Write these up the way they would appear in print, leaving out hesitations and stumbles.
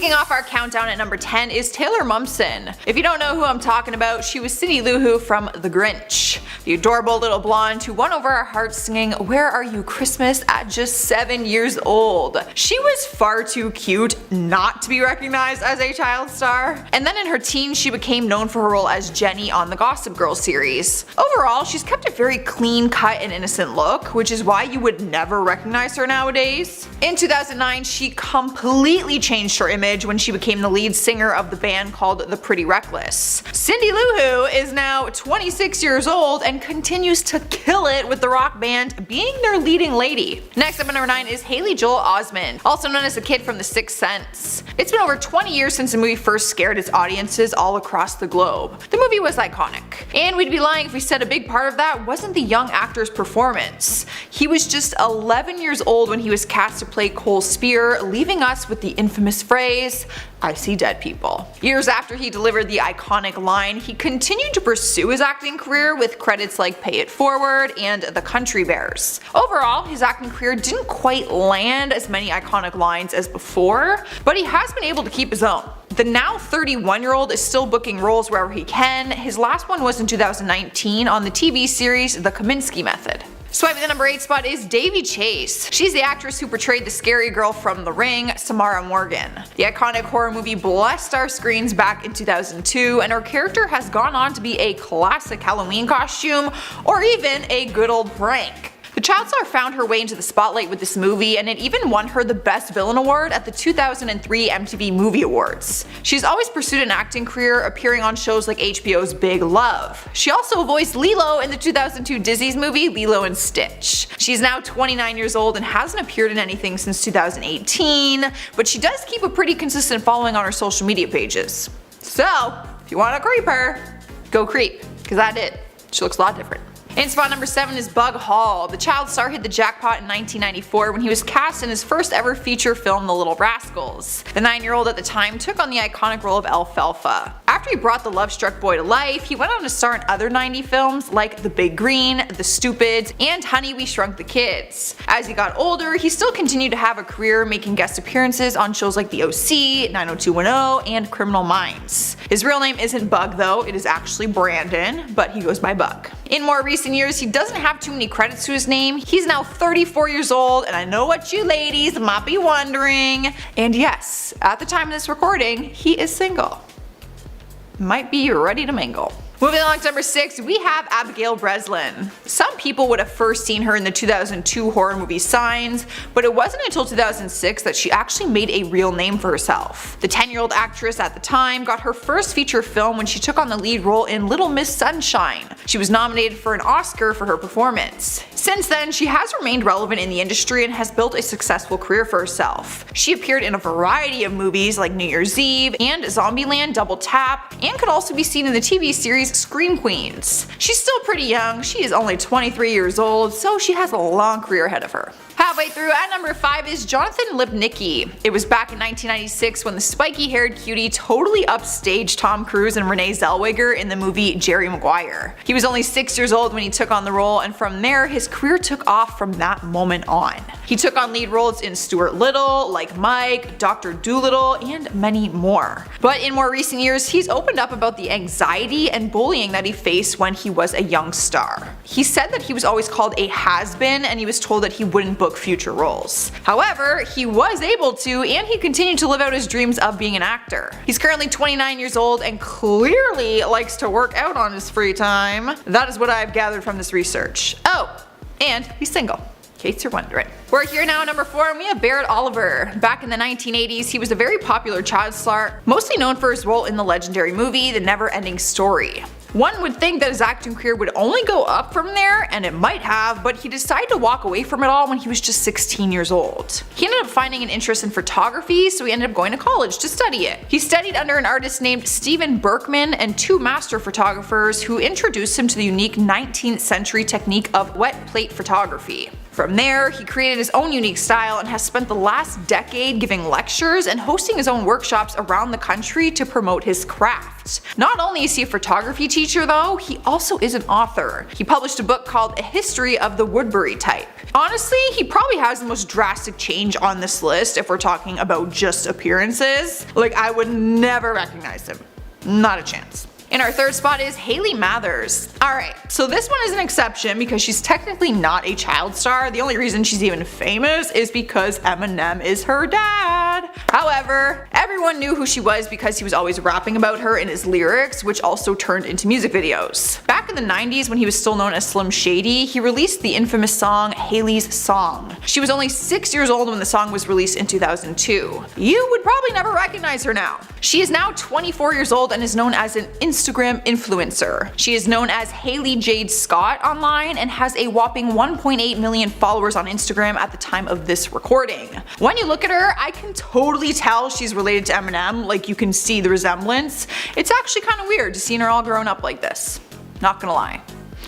Kicking off our countdown at number 10 is Taylor Momsen. If you don't know who I'm talking about, she was Cindy Lou Who from The Grinch, the adorable little blonde who won over our hearts singing "Where Are You Christmas" at just 7 years old. She was far too cute not to be recognized as a child star. And then in her teens she became known for her role as Jenny on the Gossip Girl series. Overall, she's kept a very clean cut and innocent look, which is why you would never recognize her nowadays. In 2009, she completely changed her image when she became the lead singer of the band called The Pretty Reckless. Cindy Lou Who is now 26 years old and continues to kill it with the rock band, being their leading lady. Next up at number 9 is Haley Joel Osment, also known as the kid from The Sixth Sense. It's been over 20 years since the movie first scared its audiences all across the globe. The movie was iconic, and we'd be lying if we said a big part of that wasn't the young actor's performance. He was just 11 years old when he was cast to play Cole Spear, leaving us with the infamous phrase, "I see dead people." Years after he delivered the iconic line, he continued to pursue his acting career with credits like Pay It Forward and The Country Bears. Overall, his acting career didn't quite land as many iconic lines as before, but he has been able to keep his own. The now 31-year-old is still booking roles wherever he can. His last one was in 2019 on the TV series The Kaminsky Method. Swiping the number 8 spot is Davy Chase. She's the actress who portrayed the scary girl from The Ring, Samara Morgan. The iconic horror movie blessed our screens back in 2002, and her character has gone on to be a classic Halloween costume or even a good old prank. The child star found her way into the spotlight with this movie, and it even won her the Best Villain Award at the 2003 MTV Movie Awards. She's always pursued an acting career, appearing on shows like HBO's Big Love. She also voiced Lilo in the 2002 Disney's movie Lilo and Stitch. She's now 29 years old and hasn't appeared in anything since 2018, but she does keep a pretty consistent following on her social media pages. So, if you want to creep her, go creep, because I did. She looks a lot different. In spot number 7 is Bug Hall. The child star hit the jackpot in 1994 when he was cast in his first ever feature film The Little Rascals. The 9-year-old at the time took on the iconic role of Alfalfa. After he brought the love-struck boy to life, he went on to star in other 90s films like The Big Green, The Stupids, and Honey, We Shrunk the Kids. As he got older, he still continued to have a career making guest appearances on shows like The OC, 90210, and Criminal Minds. His real name isn't Bug though, it is actually Brandon, but he goes by Bug. In more recent years, he doesn't have too many credits to his name. He's now 34 years old, and I know what you ladies might be wondering. And yes, at the time of this recording, he is single. Might be ready to mingle. Moving along to number 6, we have Abigail Breslin. Some people would have first seen her in the 2002 horror movie Signs, but it wasn't until 2006 that she actually made a real name for herself. The 10-year-old actress at the time got her first feature film when she took on the lead role in Little Miss Sunshine. She was nominated for an Oscar for her performance. Since then, she has remained relevant in the industry and has built a successful career for herself. She appeared in a variety of movies like New Year's Eve and Zombieland Double Tap, and could also be seen in the TV series Scream Queens. She's still pretty young, she is only 23 years old, so she has a long career ahead of her. Halfway through, at number 5 is Jonathan Lipnicki. It was back in 1996 when the spiky-haired cutie totally upstaged Tom Cruise and Renee Zellweger in the movie Jerry Maguire. He was only 6 years old when he took on the role, and from there his career took off from that moment on. He took on lead roles in Stuart Little, Like Mike, Dr. Dolittle, and many more. But in more recent years, he's opened up about the anxiety and bullying that he faced when he was a young star. He said that he was always called a has-been, and he was told that he wouldn't book future roles. However, he was able to, and he continued to live out his dreams of being an actor. He's currently 29 years old and clearly likes to work out on his free time. That is what I've gathered from this research. Oh, and he's single, in case you're wondering. We're here now at number 4, and we have Barrett Oliver. Back in the 1980s, he was a very popular child star, mostly known for his role in the legendary movie The Never-Ending Story. One would think that his acting career would only go up from there, and it might have, but he decided to walk away from it all when he was just 16 years old. He ended up finding an interest in photography, so he ended up going to college to study it. He studied under an artist named Steven Berkman and 2 master photographers who introduced him to the unique 19th century technique of wet plate photography. From there, he created his own unique style and has spent the last decade giving lectures and hosting his own workshops around the country to promote his craft. Not only is he a photography teacher though, he also is an author. He published a book called A History of the Woodbury Type. Honestly, he probably has the most drastic change on this list if we're talking about just appearances. Like, I would never recognize him. Not a chance. In our third spot is Hailey Mathers. Alright, so this one is an exception because she's technically not a child star. The only reason she's even famous is because Eminem is her dad. However, everyone knew who she was because he was always rapping about her in his lyrics, which also turned into music videos. Back in the 90s, when he was still known as Slim Shady, he released the infamous song Hailey's Song. She was only 6 years old when the song was released in 2002. You would probably never recognize her now. She is now 24 years old and is known as an Instagram influencer. She is known as Hailey Jade Scott online and has a whopping 1.8 million followers on Instagram at the time of this recording. When you look at her, I can totally tell she's related to Eminem, like you can see the resemblance. It's actually kind of weird to see her all grown up like this. Not gonna lie.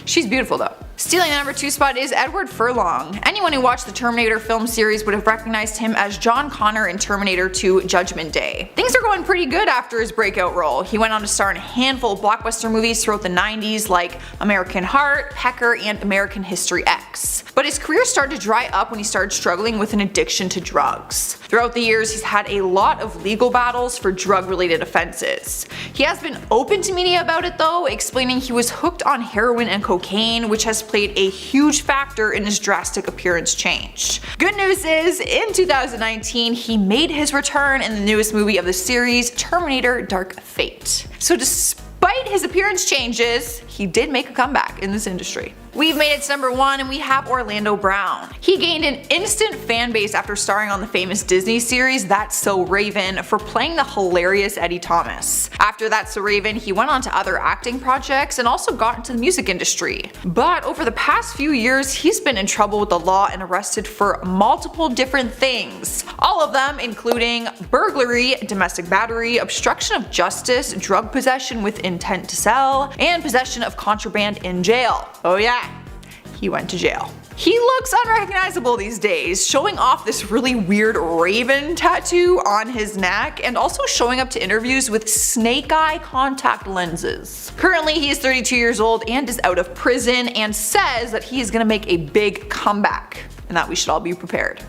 She's beautiful though. Stealing the number 2 spot is Edward Furlong. Anyone who watched the Terminator film series would have recognized him as John Connor in Terminator 2 Judgment Day. Things are going pretty good after his breakout role. He went on to star in a handful of blockbuster movies throughout the 90s like American Heart, Pecker, and American History X. But his career started to dry up when he started struggling with an addiction to drugs. Throughout the years, he's had a lot of legal battles for drug-related offenses. He has been open to media about it though, explaining he was hooked on heroin and cocaine, which has played a huge factor in his drastic appearance change. Good news is, in 2019, he made his return in the newest movie of the series, Terminator Dark Fate. So despite his appearance changes, he did make a comeback in this industry. We've made it to number 1 and we have Orlando Brown. He gained an instant fan base after starring on the famous Disney series That's So Raven for playing the hilarious Eddie Thomas. After That's So Raven, he went on to other acting projects and also got into the music industry. But over the past few years, he's been in trouble with the law and arrested for multiple different things. All of them including burglary, domestic battery, obstruction of justice, drug possession with intent to sell, and possession of contraband in jail. Oh yeah, he went to jail. He looks unrecognizable these days, showing off this really weird raven tattoo on his neck and also showing up to interviews with snake eye contact lenses. Currently, he is 32 years old and is out of prison and says that he is going to make a big comeback and that we should all be prepared.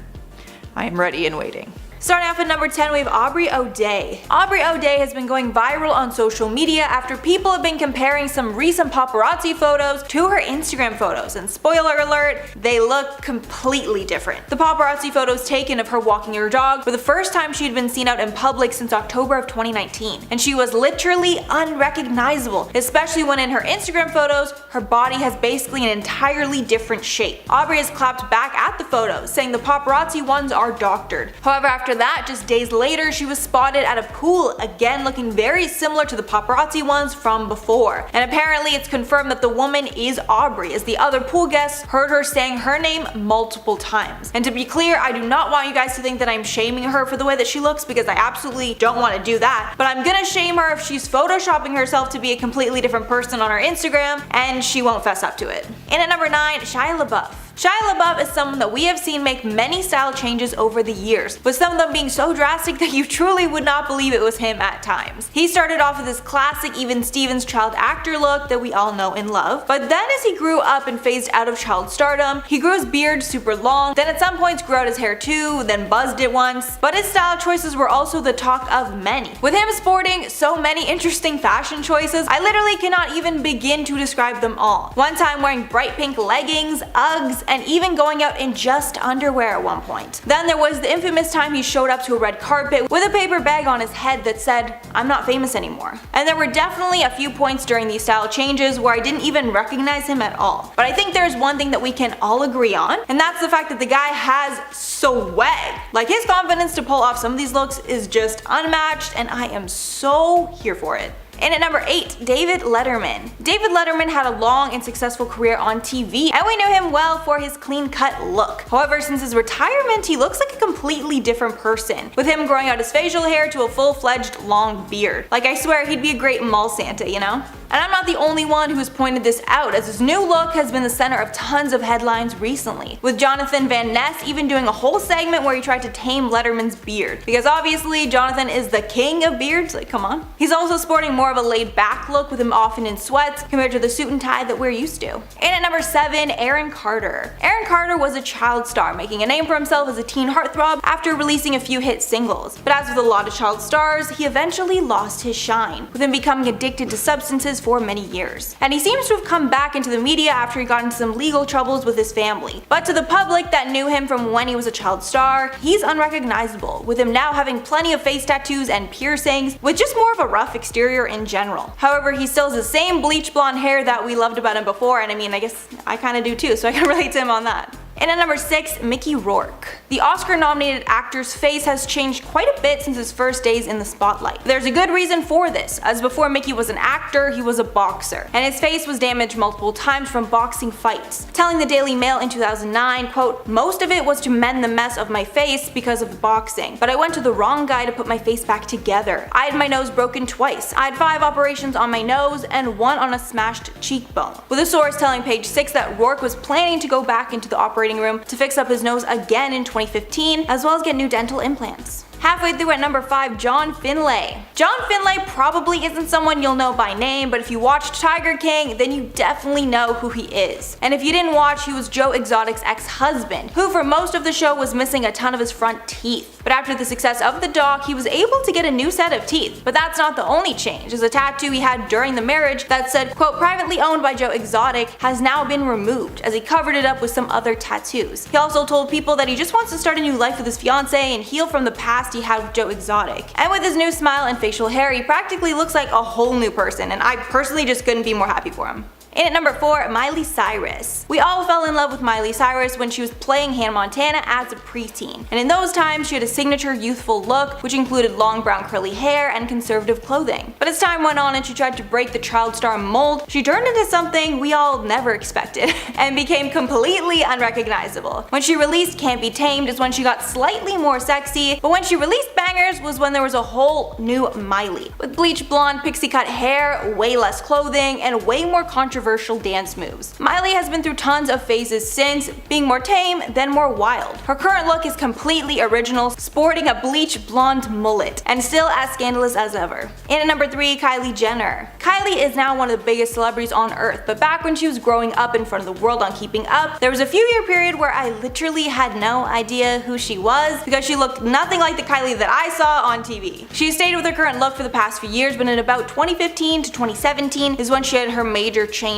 I am ready and waiting. Starting off at number 10, we have Aubrey O'Day. Aubrey O'Day has been going viral on social media after people have been comparing some recent paparazzi photos to her Instagram photos, and spoiler alert, they look completely different. The paparazzi photos taken of her walking her dog were the first time she had been seen out in public since October of 2019, and she was literally unrecognizable, especially when in her Instagram photos, her body has basically an entirely different shape. Aubrey has clapped back at the photos, saying the paparazzi ones are doctored. However, after that, just days later, she was spotted at a pool, again looking very similar to the paparazzi ones from before. And apparently it's confirmed that the woman is Aubrey, as the other pool guests heard her saying her name multiple times. And to be clear, I do not want you guys to think that I'm shaming her for the way that she looks, because I absolutely don't want to do that. But I'm gonna shame her if she's photoshopping herself to be a completely different person on her Instagram, and she won't fess up to it. And at number 9, Shia LaBeouf. Shia LaBeouf is someone that we have seen make many style changes over the years, with some of them being so drastic that you truly would not believe it was him at times. He started off with his classic Even Stevens child actor look that we all know and love, but then as he grew up and phased out of child stardom, he grew his beard super long, then at some points grew out his hair too, then buzzed it once. But his style choices were also the talk of many. With him sporting so many interesting fashion choices, I literally cannot even begin to describe them all. One time wearing bright pink leggings, Uggs, and even going out in just underwear at one point. Then there was the infamous time he showed up to a red carpet with a paper bag on his head that said, "I'm not famous anymore." And there were definitely a few points during these style changes where I didn't even recognize him at all. But I think there's one thing that we can all agree on, and that's the fact that the guy has swag. Like, his confidence to pull off some of these looks is just unmatched, and I am so here for it. And at number 8, David Letterman. David Letterman had a long and successful career on TV, and we knew him well for his clean-cut look. However, since his retirement, he looks like a completely different person, with him growing out his facial hair to a full-fledged long beard. Like, I swear he'd be a great mall Santa, you know? And I'm not the only one who's pointed this out, as his new look has been the center of tons of headlines recently, with Jonathan Van Ness even doing a whole segment where he tried to tame Letterman's beard, because obviously Jonathan is the king of beards, like come on. He's also sporting more of a laid back look, with him often in sweats compared to the suit and tie that we're used to. And at number 7, Aaron Carter. Aaron Carter was a child star, making a name for himself as a teen heartthrob after releasing a few hit singles. But as with a lot of child stars, he eventually lost his shine, with him becoming addicted to substances for many years. And he seems to have come back into the media after he got into some legal troubles with his family. But to the public that knew him from when he was a child star, he's unrecognizable, with him now having plenty of face tattoos and piercings, with just more of a rough exterior in general. However, he still has the same bleach blonde hair that we loved about him before, and I mean, I guess I kinda do too, so I can relate to him on that. And at number 6, Mickey Rourke. The Oscar-nominated actor's face has changed quite a bit since his first days in the spotlight. There's a good reason for this, as before Mickey was an actor, he was a boxer, and his face was damaged multiple times from boxing fights. Telling the Daily Mail in 2009, quote, "Most of it was to mend the mess of my face because of the boxing, but I went to the wrong guy to put my face back together. I had my nose broken twice. I had 5 operations on my nose and 1 on a smashed cheekbone." With a source telling Page 6 that Rourke was planning to go back into the operating room to fix up his nose again in 2015, as well as get new dental implants. Halfway through at number 5, John Finlay. John Finlay probably isn't someone you'll know by name, but if you watched Tiger King, then you definitely know who he is. And if you didn't watch, he was Joe Exotic's ex-husband, who for most of the show was missing a ton of his front teeth. But after the success of the doc, he was able to get a new set of teeth. But that's not the only change, as a tattoo he had during the marriage that said, quote, "privately owned by Joe Exotic" has now been removed, as he covered it up with some other tattoos. He also told people that he just wants to start a new life with his fiancée and heal from the past he had with Joe Exotic. And with his new smile and facial hair, he practically looks like a whole new person, and I personally just couldn't be more happy for him. And at number 4, Miley Cyrus. We all fell in love with Miley Cyrus when she was playing Hannah Montana as a preteen. And in those times, she had a signature youthful look, which included long brown curly hair and conservative clothing. But as time went on and she tried to break the child star mold, she turned into something we all never expected, and became completely unrecognizable. When she released Can't Be Tamed is when she got slightly more sexy, but when she released Bangers was when there was a whole new Miley. With bleach blonde pixie cut hair, way less clothing, and way more controversial dance moves. Miley has been through tons of phases since, being more tame, then more wild. Her current look is completely original, sporting a bleach blonde mullet, and still as scandalous as ever. And at number 3, Kylie Jenner. Kylie is now one of the biggest celebrities on earth, but back when she was growing up in front of the world on Keeping Up, there was a few-year period where I literally had no idea who she was, because she looked nothing like the Kylie that I saw on TV. She stayed with her current look for the past few years, but in about 2015 to 2017 is when she had her major changes.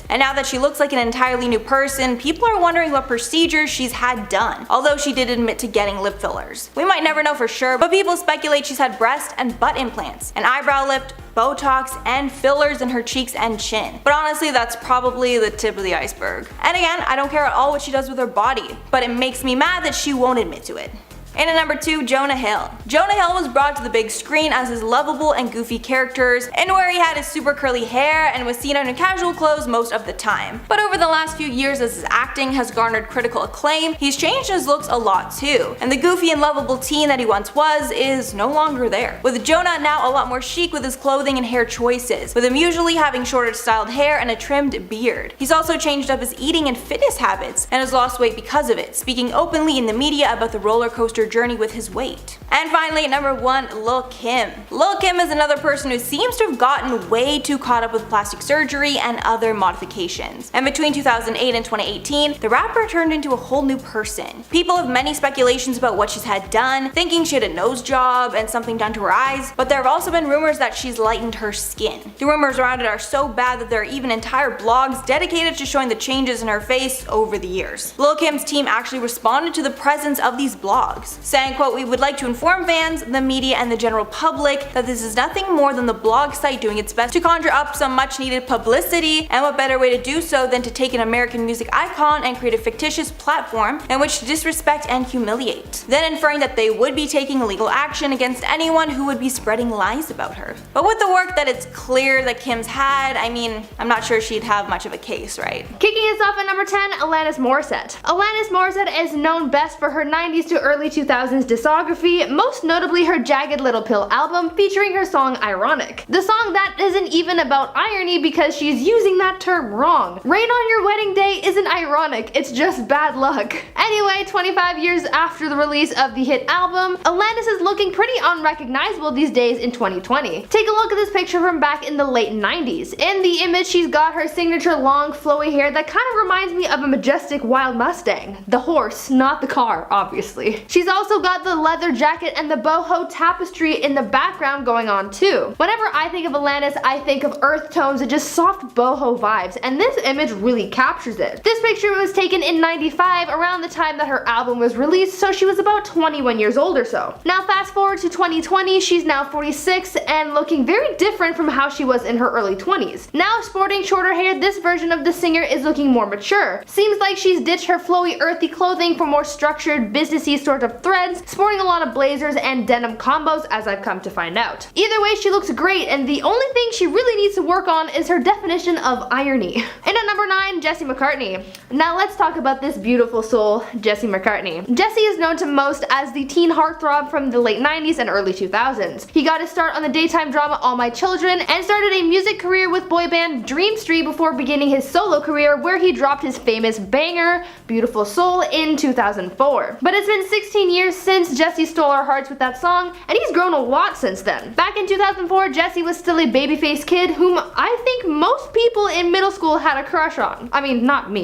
And now that she looks like an entirely new person, people are wondering what procedures she's had done, although she did admit to getting lip fillers. We might never know for sure, but people speculate she's had breast and butt implants, an eyebrow lift, Botox, and fillers in her cheeks and chin. But honestly, that's probably the tip of the iceberg. And again, I don't care at all what she does with her body, but it makes me mad that she won't admit to it. And at number 2, Jonah Hill. Jonah Hill was brought to the big screen as his lovable and goofy characters, and where he had his super curly hair and was seen in casual clothes most of the time. But over the last few years, as his acting has garnered critical acclaim, he's changed his looks a lot too, and the goofy and lovable teen that he once was is no longer there. With Jonah now a lot more chic with his clothing and hair choices, with him usually having shorter styled hair and a trimmed beard. He's also changed up his eating and fitness habits, and has lost weight because of it, speaking openly in the media about the roller coaster journey with his weight. And finally, at number 1, Lil Kim. Lil Kim is another person who seems to have gotten way too caught up with plastic surgery and other modifications. And between 2008 and 2018, the rapper turned into a whole new person. People have many speculations about what she's had done, thinking she had a nose job and something done to her eyes, but there have also been rumors that she's lightened her skin. The rumors around it are so bad that there are even entire blogs dedicated to showing the changes in her face over the years. Lil Kim's team actually responded to the presence of these blogs, saying, quote, "We would like to inform fans, the media, and the general public that this is nothing more than the blog site doing its best to conjure up some much needed publicity, and what better way to do so than to take an American music icon and create a fictitious platform in which to disrespect and humiliate," then inferring that they would be taking legal action against anyone who would be spreading lies about her. But with the work that it's clear that Kim's had, I mean, I'm not sure she'd have much of a case, right? Kicking us off at number 10, Alanis Morissette. Alanis Morissette is known best for her 90s to early 2000s 2000s discography, most notably her Jagged Little Pill album featuring her song Ironic. The song that isn't even about irony because she's using that term wrong. Rain on your wedding day isn't ironic, it's just bad luck. Anyway, 25 years after the release of the hit album, Alanis is looking pretty unrecognizable these days in 2020. Take a look at this picture from back in the late 90s. In the image, she's got her signature long flowy hair that kind of reminds me of a majestic wild Mustang. The horse, not the car, obviously. She's also got the leather jacket and the boho tapestry in the background going on too. Whenever I think of Alanis, I think of earth tones and just soft boho vibes, and this image really captures it. This picture was taken in '95, around the time that her album was released, so she was about 21 years old or so. Now fast forward to 2020, she's now 46 and looking very different from how she was in her early 20s. Now sporting shorter hair, this version of the singer is looking more mature. Seems like she's ditched her flowy earthy clothing for more structured businessy sort of threads, sporting a lot of blazers and denim combos as I've come to find out. Either way, she looks great, and the only thing she really needs to work on is her definition of irony. And at number 9, Jesse McCartney. Now let's talk about this beautiful soul, Jesse McCartney. Jesse is known to most as the teen heartthrob from the late 90s and early 2000s. He got his start on the daytime drama All My Children and started a music career with boy band Dream Street before beginning his solo career, where he dropped his famous banger, Beautiful Soul, in 2004. But it's been 16 years since Jesse stole our hearts with that song, and he's grown a lot since then. Back in 2004, Jesse was still a babyface kid whom I think most people in middle school had a crush on. I mean, not me,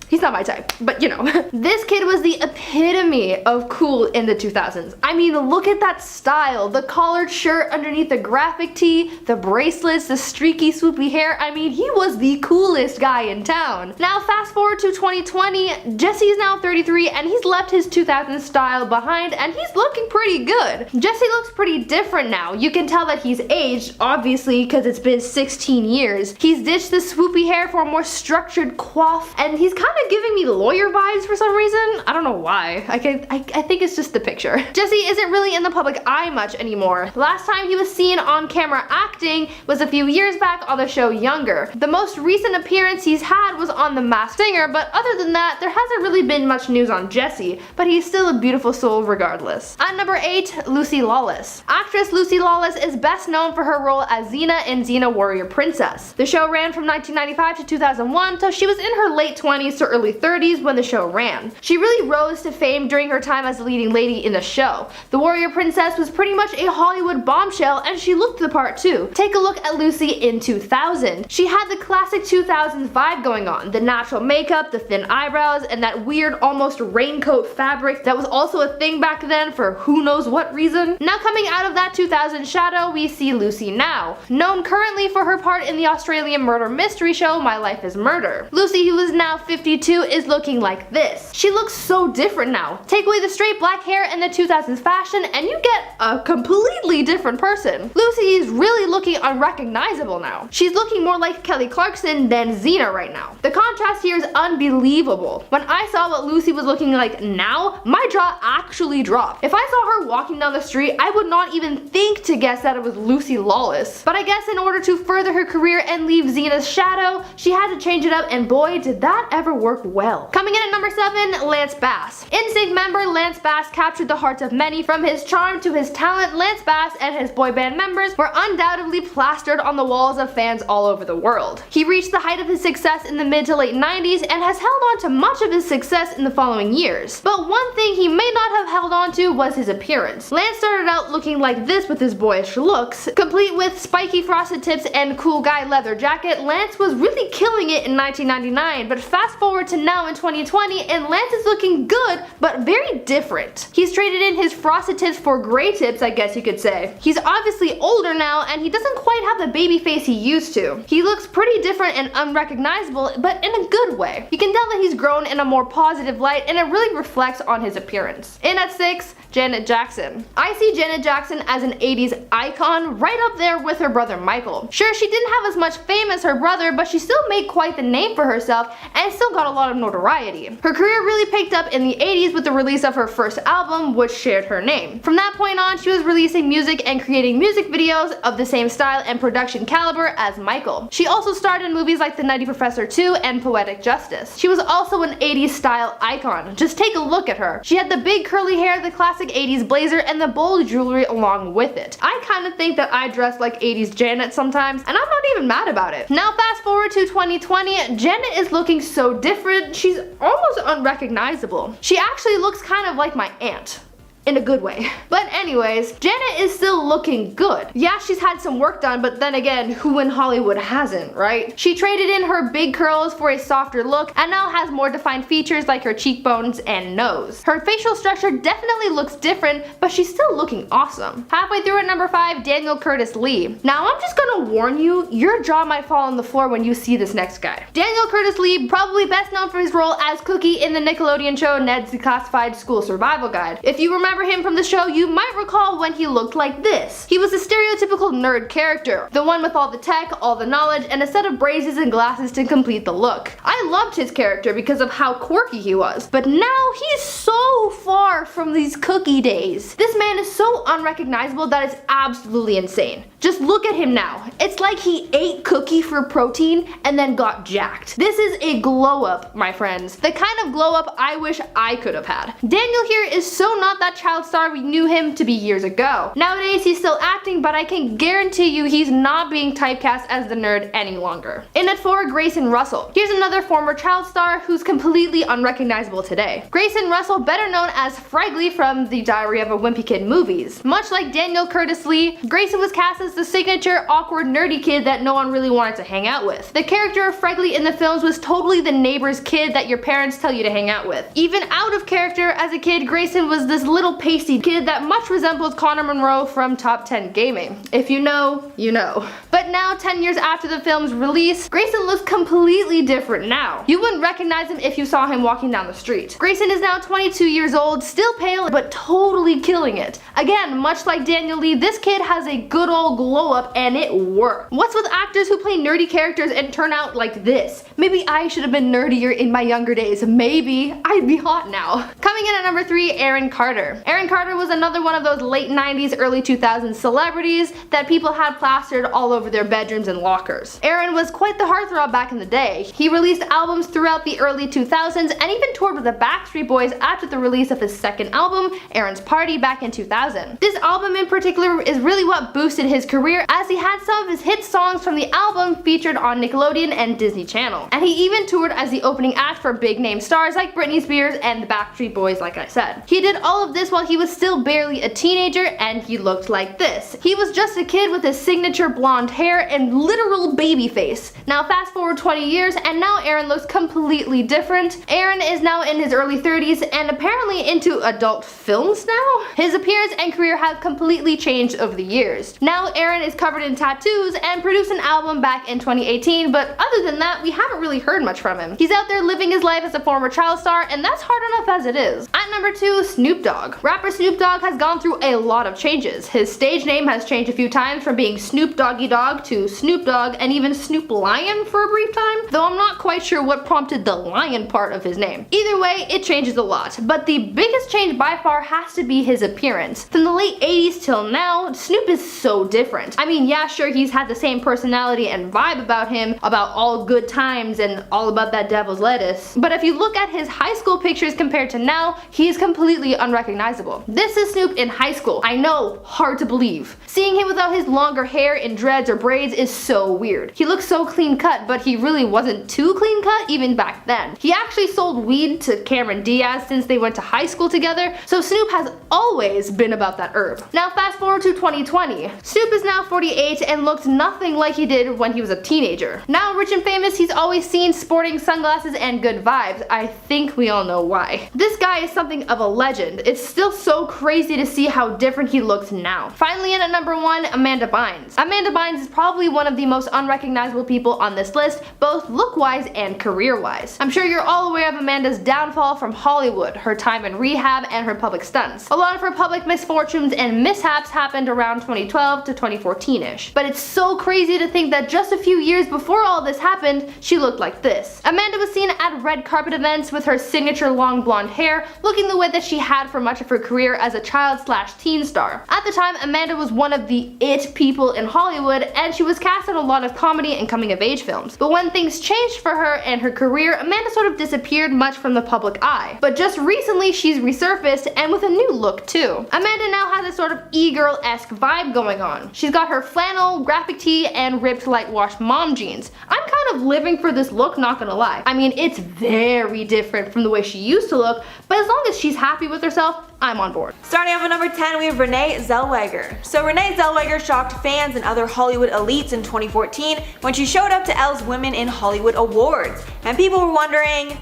he's not my type, but you know. This kid was the epitome of cool in the 2000s. I mean, look at that style. The collared shirt underneath the graphic tee, the bracelets, the streaky swoopy hair. I mean, he was the coolest guy in town. Now fast forward to 2020, Jesse is now 33 and he's left his 2000s style behind and he's looking pretty good. Jesse looks pretty different now. You can tell that he's aged, obviously, because it's been 16 years. He's ditched the swoopy hair for a more structured coif, and he's kind of giving me lawyer vibes for some reason. I don't know why. I think it's just the picture. Jesse isn't really in the public eye much anymore. Last time he was seen on camera acting was a few years back on the show Younger. The most recent appearance he's had was on The Masked Singer, but other than that, there hasn't really been much news on Jesse, but he's still a beautiful soul regardless. At number 8, Lucy Lawless. Actress Lucy Lawless is best known for her role as Xena in Xena Warrior Princess. The show ran from 1995 to 2001, so she was in her late 20s to early 30s when the show ran. She really rose to fame during her time as the leading lady in the show. The Warrior Princess was pretty much a Hollywood bombshell, and she looked the part too. Take a look at Lucy in 2000. She had the classic 2000s vibe going on. The natural makeup, the thin eyebrows, and that weird almost raincoat fabric that was also a thing back then for who knows what reason. Now coming out of that 2000 shadow, we see Lucy now, known currently for her part in the Australian murder mystery show My Life is Murder. Lucy, who is now 52, is looking like this. She looks so different now. Take away the straight black hair and the 2000s fashion and you get a completely different person. Lucy is really looking unrecognizable now. She's looking more like Kelly Clarkson than Xena right now. The contrast here is unbelievable. When I saw what Lucy was looking like now, my jaw actually dropped. If I saw her walking down the street, I would not even think to guess that it was Lucy Lawless. But I guess in order to further her career and leave Xena's shadow, she had to change it up, and boy did that ever work well. Coming in at number 7, Lance Bass. NSYNC member Lance Bass captured the hearts of many. From his charm to his talent, Lance Bass and his boy band members were undoubtedly plastered on the walls of fans all over the world. He reached the height of his success in the mid to late 90s and has held on to much of his success in the following years. But one thing he may not have held on to was his appearance. Lance started out looking like this with his boyish looks. Complete with spiky frosted tips and cool guy leather jacket, Lance was really killing it in 1999, but fast forward to now in 2020 and Lance is looking good, but very different. He's traded in his frosted tips for gray tips, I guess you could say. He's obviously older now and he doesn't quite have the baby face he used to. He looks pretty different and unrecognizable, but in a good way. You can tell that he's grown in a more positive light and it really reflects on his appearance. In at 6, Janet Jackson. I see Janet Jackson as an 80s icon, right up there with her brother Michael. Sure, she didn't have as much fame as her brother, but she still made quite the name for herself and still got got a lot of notoriety. Her career really picked up in the 80s with the release of her first album, which shared her name. From that point on, she was releasing music and creating music videos of the same style and production caliber as Michael. She also starred in movies like The Nutty Professor 2 and Poetic Justice. She was also an 80s style icon. Just take a look at her. She had the big curly hair, the classic 80s blazer, and the bold jewelry along with it. I kinda think that I dress like 80s Janet sometimes, and I'm not even mad about it. Now fast forward to 2020, Janet is looking so different, she's almost unrecognizable. She actually looks kind of like my aunt. In a good way. But anyways, Janet is still looking good. Yeah, she's had some work done, but then again, who in Hollywood hasn't, right? She traded in her big curls for a softer look and now has more defined features like her cheekbones and nose. Her facial structure definitely looks different, but she's still looking awesome. Halfway through at number 5, Daniel Curtis Lee. Now I'm just gonna warn you, your jaw might fall on the floor when you see this next guy. Daniel Curtis Lee, probably best known for his role as Cookie in the Nickelodeon show Ned's Declassified School Survival Guide. If you remember him from the show, you might recall when he looked like this. He was a stereotypical nerd character, the one with all the tech, all the knowledge, and a set of braces and glasses to complete the look. I loved his character because of how quirky he was, but now he's so far from these Cookie days. This man is so unrecognizable that it's absolutely insane. Just look at him now. It's like he ate Cookie for protein and then got jacked. This is a glow up, my friends. The kind of glow up I wish I could have had. Daniel here is so not that child star we knew him to be years ago. Nowadays he's still acting, but I can guarantee you he's not being typecast as the nerd any longer. In at 4, Grayson Russell. Here's another former child star who's completely unrecognizable today. Grayson Russell, better known as Fregley from the Diary of a Wimpy Kid movies. Much like Daniel Curtis Lee, Grayson was cast as the signature awkward nerdy kid that no one really wanted to hang out with. The character of Fregley in the films was totally the neighbor's kid that your parents tell you to hang out with. Even out of character as a kid, Grayson was this little pasty kid that much resembles Connor Monroe from Top 10 Gaming. If you know, you know. But now, 10 years after the film's release, Grayson looks completely different now. You wouldn't recognize him if you saw him walking down the street. Grayson is now 22 years old, still pale, but totally killing it. Again, much like Daniel Lee, this kid has a good old glow up and it worked. What's with actors who play nerdy characters and turn out like this? Maybe I should have been nerdier in my younger days. Maybe I'd be hot now. Coming in at number 3, Aaron Carter. Aaron Carter was another one of those late 90s, early 2000s celebrities that people had plastered all over their bedrooms and lockers. Aaron was quite the heartthrob back in the day. He released albums throughout the early 2000s and even toured with the Backstreet Boys after the release of his second album, Aaron's Party, back in 2000. This album in particular is really what boosted his career, as he had some of his hit songs from the album featured on Nickelodeon and Disney Channel. And he even toured as the opening act for big name stars like Britney Spears and the Backstreet Boys, like I said. He did all of this while he was still barely a teenager, and he looked like this. He was just a kid with his signature blonde hair and literal baby face. Now fast forward 20 years and now Aaron looks completely different. Aaron is now in his early 30s and apparently into adult films now. His appearance and career have completely changed over the years. Now Aaron is covered in tattoos and produced an album back in 2018, but other than that we haven't really heard much from him. He's out there living his life as a former child star, and that's hard enough as it is. At number 2, Snoop Dogg. Rapper Snoop Dogg has gone through a lot of changes. His stage name has changed a few times, from being Snoop Doggy Dogg to Snoop Dogg and even Snoop Lion for a brief time, though I'm not quite sure what prompted the lion part of his name. Either way, it changes a lot, but the biggest change by far has to be his appearance. From the late 80s till now, Snoop is so different. I mean, yeah, sure, he's had the same personality and vibe about him, about all good times and all about that devil's lettuce, but if you look at his high school pictures compared to now, he's completely unrecognizable. This is Snoop in high school. I know, hard to believe. Seeing him without his longer hair in dreads or braids is so weird. He looks so clean cut, but he really wasn't too clean cut even back then. He actually sold weed to Cameron Diaz since they went to high school together, so Snoop has always been about that herb. Now fast forward to 2020. Snoop is now 48 and looks nothing like he did when he was a teenager. Now rich and famous, he's always seen sporting sunglasses and good vibes. I think we all know why. This guy is something of a legend. It's still so crazy to see how different he looks now. Finally in at number 1, Amanda Bynes. Amanda Bynes is probably one of the most unrecognizable people on this list, both look-wise and career-wise. I'm sure you're all aware of Amanda's downfall from Hollywood, her time in rehab, and her public stunts. A lot of her public misfortunes and mishaps happened around 2012 to 2014-ish. But it's so crazy to think that just a few years before all this happened, she looked like this. Amanda was seen at red carpet events with her signature long blonde hair, looking the way that she had for much of her career as a child/teen star. At the time, Amanda was one of the it people in Hollywood, and she was cast in a lot of comedy and coming of age films. But when things changed for her and her career, Amanda sort of disappeared much from the public eye. But just recently she's resurfaced, and with a new look too. Amanda now has a sort of e-girl-esque vibe going on. She's got her flannel, graphic tee, and ripped light wash mom jeans. I'm kind of living for this look, not gonna lie. I mean, it's very different from the way she used to look, but as long as she's happy with herself, I'm on board. Starting off at number 10, we have Renee Zellweger. So Renee Zellweger shocked fans and other Hollywood elites in 2014 when she showed up to Elle's Women in Hollywood Awards. And people were wondering,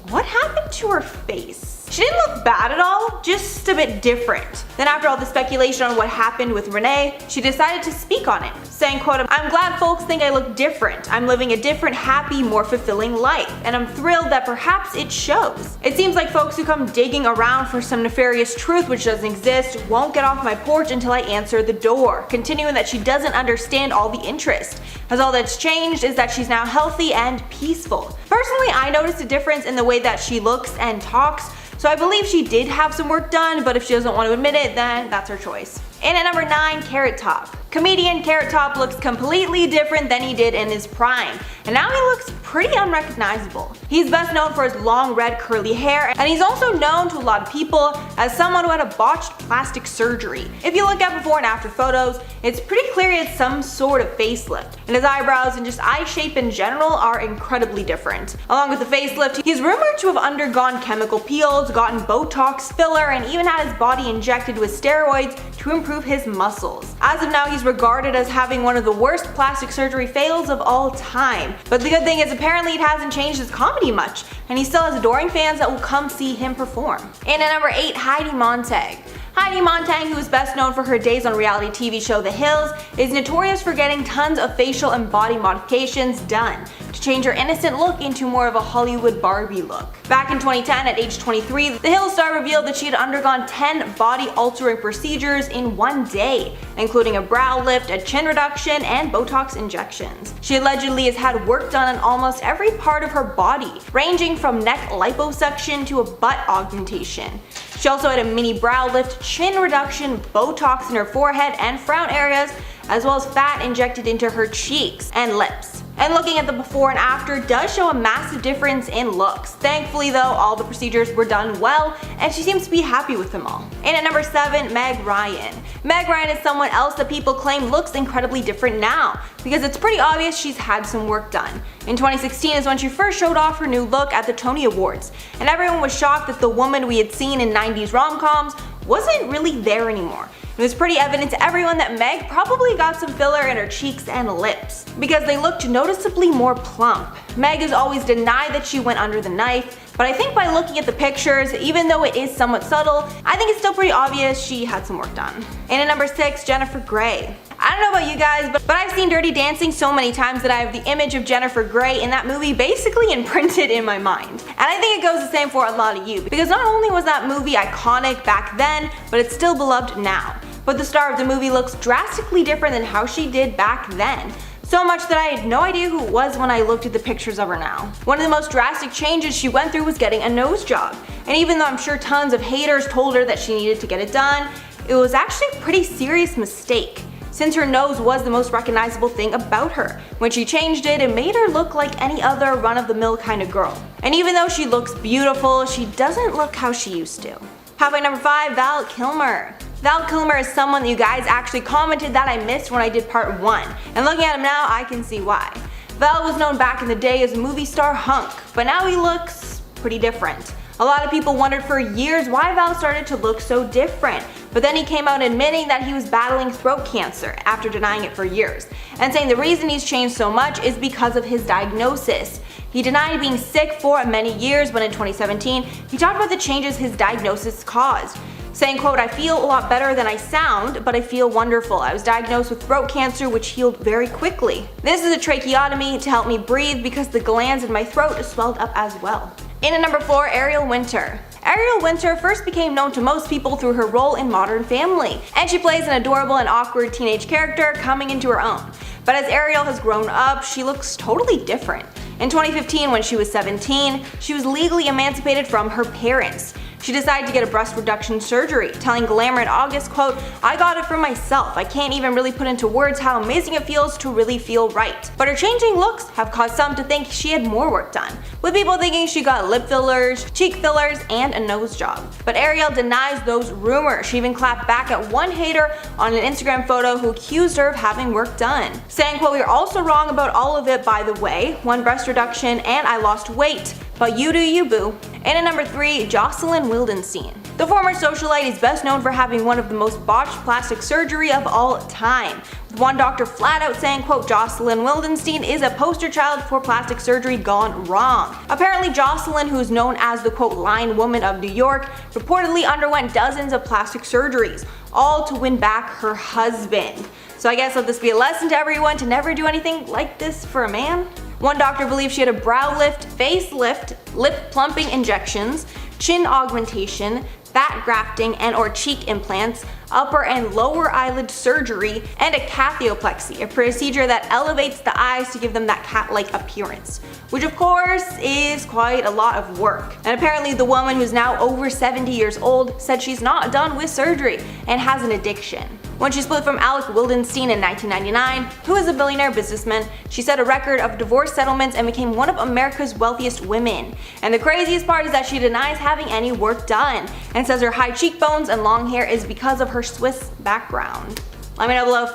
what happened to her face? She didn't look bad at all, just a bit different. Then after all the speculation on what happened with Renee, she decided to speak on it, saying, quote, "I'm glad folks think I look different. I'm living a different, happy, more fulfilling life, and I'm thrilled that perhaps it shows. It seems like folks who come digging around for some nefarious truth which doesn't exist won't get off my porch until I answer the door," continuing that she doesn't understand all the interest, as all that's changed is that she's now healthy and peaceful. Personally, I noticed a difference in the way that she looks and talks, so I believe she did have some work done, but if she doesn't want to admit it, then that's her choice. And at number 9, Carrot Top. Comedian Carrot Top looks completely different than he did in his prime, and now he looks pretty unrecognizable. He's best known for his long red curly hair, and he's also known to a lot of people as someone who had a botched plastic surgery. If you look at before and after photos, it's pretty clear he had some sort of facelift, and his eyebrows and just eye shape in general are incredibly different. Along with the facelift, he's rumored to have undergone chemical peels, gotten Botox, filler, and even had his body injected with steroids to improve his muscles. As of now, he's regarded as having one of the worst plastic surgery fails of all time. But the good thing is apparently it hasn't changed his comedy much, and he still has adoring fans that will come see him perform. And at number 8, Heidi Montag. Heidi Montag, who is best known for her days on reality TV show The Hills, is notorious for getting tons of facial and body modifications done to change her innocent look into more of a Hollywood Barbie look. Back in 2010, at age 23, The Hills star revealed that she had undergone 10 body-altering procedures in one day, including a brow lift, a chin reduction, and Botox injections. She allegedly has had work done on almost every part of her body, ranging from neck liposuction to a butt augmentation. She also had a mini brow lift, chin reduction, Botox in her forehead and frown areas, as well as fat injected into her cheeks and lips. And looking at the before and after does show a massive difference in looks. Thankfully though, all the procedures were done well, and she seems to be happy with them all. And at number 7, Meg Ryan. Meg Ryan is someone else that people claim looks incredibly different now, because it's pretty obvious she's had some work done. In 2016 is when she first showed off her new look at the Tony Awards, and everyone was shocked that the woman we had seen in 90s rom-coms wasn't really there anymore. It was pretty evident to everyone that Meg probably got some filler in her cheeks and lips, because they looked noticeably more plump. Meg has always denied that she went under the knife, but I think by looking at the pictures, even though it is somewhat subtle, I think it's still pretty obvious she had some work done. And at number 6, Jennifer Grey. I don't know about you guys, but I've seen Dirty Dancing so many times that I have the image of Jennifer Grey in that movie basically imprinted in my mind. And I think it goes the same for a lot of you, because not only was that movie iconic back then, but it's still beloved now. But the star of the movie looks drastically different than how she did back then. So much that I had no idea who it was when I looked at the pictures of her now. One of the most drastic changes she went through was getting a nose job. And even though I'm sure tons of haters told her that she needed to get it done, it was actually a pretty serious mistake, since her nose was the most recognizable thing about her. When she changed it, it made her look like any other run-of-the-mill kind of girl. And even though she looks beautiful, she doesn't look how she used to. How about number 5, Val Kilmer. Val Kilmer is someone that you guys actually commented that I missed when I did part 1, and looking at him now, I can see why. Val was known back in the day as movie star hunk, but now he looks pretty different. A lot of people wondered for years why Val started to look so different, but then he came out admitting that he was battling throat cancer after denying it for years, and saying the reason he's changed so much is because of his diagnosis. He denied being sick for many years, but in 2017, he talked about the changes his diagnosis caused, saying, quote, "I feel a lot better than I sound, but I feel wonderful. I was diagnosed with throat cancer, which healed very quickly. This is a tracheotomy to help me breathe because the glands in my throat swelled up as well." In at number 4, Ariel Winter. Ariel Winter first became known to most people through her role in Modern Family, and she plays an adorable and awkward teenage character coming into her own. But as Ariel has grown up, she looks totally different. In 2015, when she was 17, she was legally emancipated from her parents. She decided to get a breast reduction surgery, telling Glamour in August, quote, "I got it for myself. I can't even really put into words how amazing it feels to really feel right." But her changing looks have caused some to think she had more work done, with people thinking she got lip fillers, cheek fillers, and a nose job. But Ariel denies those rumors. She even clapped back at one hater on an Instagram photo who accused her of having work done, saying, quote, "You're also wrong about all of it, by the way. One breast reduction and I lost weight. But you do you, boo." And at number 3, Jocelyn Wildenstein. The former socialite is best known for having one of the most botched plastic surgery of all time, with one doctor flat out saying, quote, "Jocelyn Wildenstein is a poster child for plastic surgery gone wrong." Apparently Jocelyn, who's known as the, quote, "Lion Woman of New York," reportedly underwent dozens of plastic surgeries, all to win back her husband. So I guess let this be a lesson to everyone to never do anything like this for a man. One doctor believes she had a brow lift, face lift, lip plumping injections, chin augmentation, fat grafting and or cheek implants, upper and lower eyelid surgery, and a catheoplexy, a procedure that elevates the eyes to give them that cat-like appearance, which of course is quite a lot of work. And apparently the woman, who's now over 70 years old, said she's not done with surgery and has an addiction. When she split from Alec Wildenstein in 1999, who is a billionaire businessman, she set a record of divorce settlements and became one of America's wealthiest women. And the craziest part is that she denies having any work done, and says her high cheekbones and long hair is because of her Swiss background. Let me know below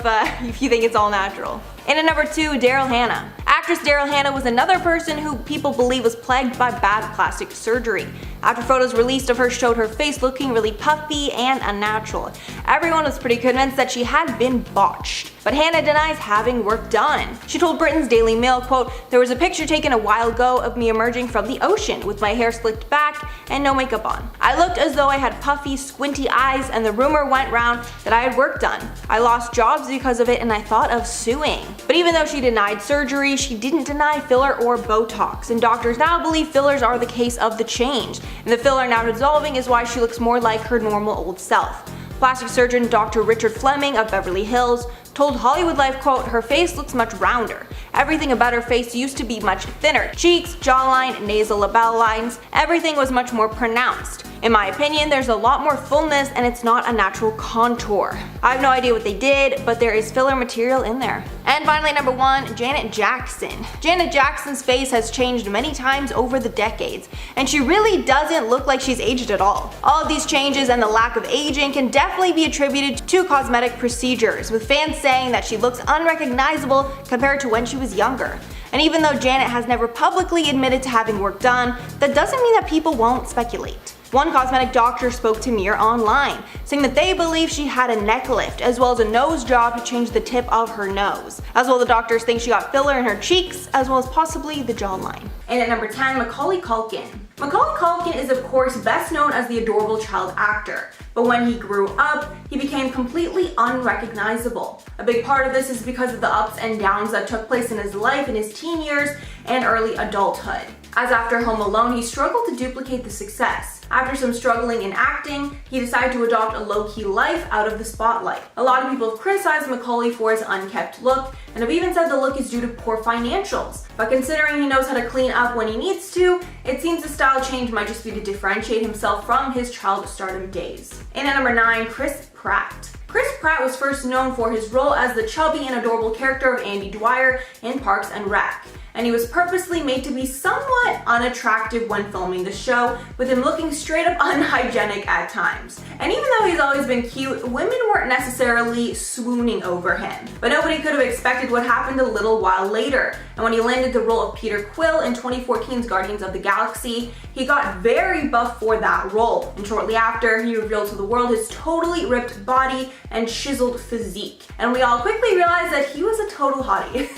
if you think it's all natural. And at number 2, Daryl Hannah. Actress Daryl Hannah was another person who people believe was plagued by bad plastic surgery. After photos released of her showed her face looking really puffy and unnatural, everyone was pretty convinced that she had been botched. But Hannah denies having work done. She told Britain's Daily Mail, quote, "There was a picture taken a while ago of me emerging from the ocean with my hair slicked back and no makeup on. I looked as though I had puffy, squinty eyes, and the rumor went round that I had work done. I lost jobs because of it and I thought of suing." But even though she denied surgery, she didn't deny filler or Botox, and doctors now believe fillers are the case of the change, and the filler now dissolving is why she looks more like her normal old self. Plastic surgeon Dr. Richard Fleming of Beverly Hills told Hollywood Life, quote, "Her face looks much rounder. Everything about her face used to be much thinner. Cheeks, jawline, nasal label lines, everything was much more pronounced. In my opinion, there's a lot more fullness and it's not a natural contour. I have no idea what they did, but there is filler material in there." And finally, number 1, Janet Jackson. Janet Jackson's face has changed many times over the decades, and she really doesn't look like she's aged at all. All of these changes and the lack of aging can definitely be attributed to cosmetic procedures, with fans saying that she looks unrecognizable compared to when she was younger. And even though Janet has never publicly admitted to having work done, that doesn't mean that people won't speculate. One cosmetic doctor spoke to Mirror Online, saying that they believe she had a neck lift as well as a nose job to change the tip of her nose. As well, the doctors think she got filler in her cheeks as well as possibly the jawline. And at number 10, Macaulay Culkin. Macaulay Culkin is of course best known as the adorable child actor, but when he grew up, he became completely unrecognizable. A big part of this is because of the ups and downs that took place in his life in his teen years and early adulthood. As after Home Alone, he struggled to duplicate the success. After some struggling in acting, he decided to adopt a low-key life out of the spotlight. A lot of people have criticized Macaulay for his unkempt look, and have even said the look is due to poor financials. But considering he knows how to clean up when he needs to, it seems the style change might just be to differentiate himself from his child stardom days. And at number 9, Chris Pratt. Chris Pratt was first known for his role as the chubby and adorable character of Andy Dwyer in Parks and Rec, and he was purposely made to be somewhat unattractive when filming the show, with him looking straight up unhygienic at times. And even though he's always been cute, women weren't necessarily swooning over him. But nobody could have expected what happened a little while later, and when he landed the role of Peter Quill in 2014's Guardians of the Galaxy, he got very buff for that role, and shortly after, he revealed to the world his totally ripped body and chiseled physique. And we all quickly realized that he was a total hottie.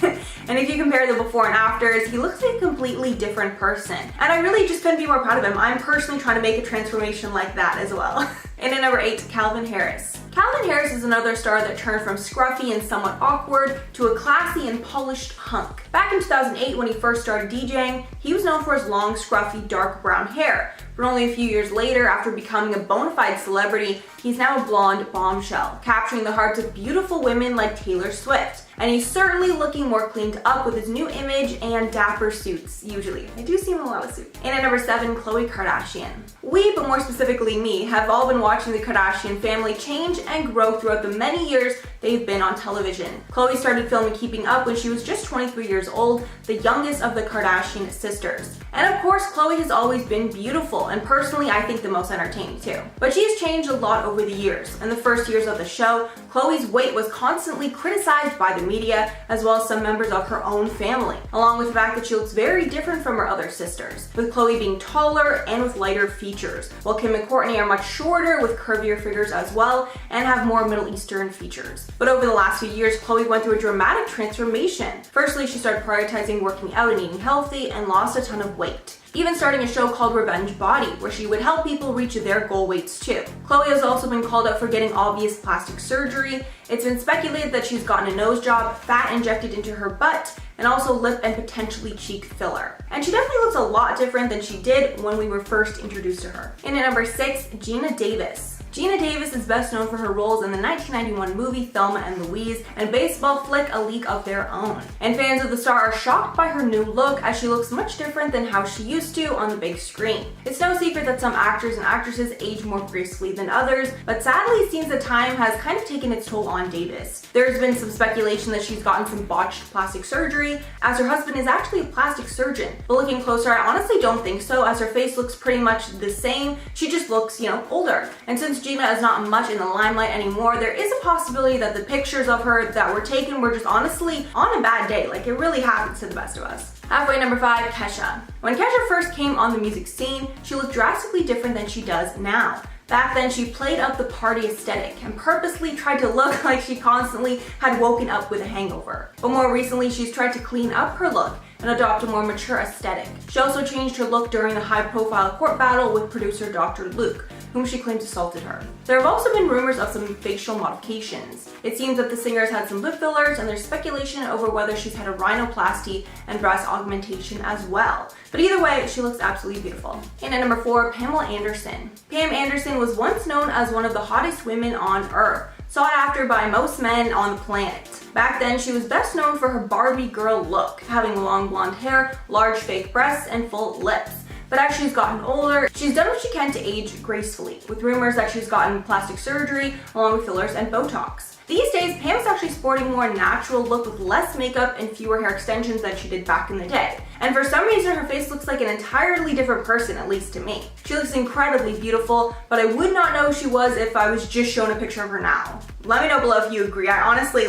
And if you compare the before and afters, he looks like a completely different person. And I really just couldn't be more proud of him. I'm personally trying to make a transformation like that as well. And at number 8, Calvin Harris. Calvin Harris is another star that turned from scruffy and somewhat awkward to a classy and polished hunk. Back in 2008 when he first started DJing, he was known for his long, scruffy, dark brown hair. But only a few years later, after becoming a bona fide celebrity, he's now a blonde bombshell, capturing the hearts of beautiful women like Taylor Swift. And he's certainly looking more cleaned up with his new image and dapper suits, usually. I do see him in a lot of suits. And at number 7, Khloe Kardashian. We, but more specifically me, have all been watching the Kardashian family change and grow throughout the many years they've been on television. Khloe started filming Keeping Up when she was just 23 years old, the youngest of the Kardashian sisters. And of course, Khloe has always been beautiful, and personally, I think the most entertaining too. But she's changed a lot over the years. In the first years of the show, Khloe's weight was constantly criticized by the media, as well as some members of her own family, along with the fact that she looks very different from her other sisters, with Khloe being taller and with lighter features, while Kim and Kourtney are much shorter with curvier figures as well, and have more Middle Eastern features. But over the last few years, Khloe went through a dramatic transformation. Firstly, she started prioritizing working out and eating healthy, and lost a ton of weight, even starting a show called Revenge Body, where she would help people reach their goal weights too. Khloe has also been called out for getting obvious plastic surgery. It's been speculated that she's gotten a nose job, fat injected into her butt, and also lip and potentially cheek filler. And she definitely looks a lot different than she did when we were first introduced to her. And at number 6, Gina Davis. Gina Davis is best known for her roles in the 1991 movie Thelma and Louise and baseball flick A League of Their Own. And fans of the star are shocked by her new look, as she looks much different than how she used to on the big screen. It's no secret that some actors and actresses age more gracefully than others, but sadly it seems that time has kind of taken its toll on Davis. There's been some speculation that she's gotten some botched plastic surgery, as her husband is actually a plastic surgeon. But looking closer, I honestly don't think so, as her face looks pretty much the same. She just looks, older. And since Gina is not much in the limelight anymore, there is a possibility that the pictures of her that were taken were just honestly on a bad day. Like, it really happens to the best of us. Halfway, number 5, Kesha. When Kesha first came on the music scene, she looked drastically different than she does now. Back then, she played up the party aesthetic and purposely tried to look like she constantly had woken up with a hangover. But more recently, she's tried to clean up her look and adopt a more mature aesthetic. She also changed her look during the high-profile court battle with producer Dr. Luke, whom she claims assaulted her. There have also been rumors of some facial modifications. It seems that the singer has had some lip fillers, and there's speculation over whether she's had a rhinoplasty and breast augmentation as well. But either way, she looks absolutely beautiful. And at number 4, Pamela Anderson. Pam Anderson was once known as one of the hottest women on earth, sought after by most men on the planet. Back then, she was best known for her Barbie girl look, having long blonde hair, large fake breasts, and full lips. But as she's gotten older, she's done what she can to age gracefully, with rumors that she's gotten plastic surgery along with fillers and Botox. These days, Pam's actually sporting a more natural look with less makeup and fewer hair extensions than she did back in the day. And for some reason, her face looks like an entirely different person, at least to me. She looks incredibly beautiful, but I would not know who she was if I was just shown a picture of her now. Let me know below if you agree. I honestly,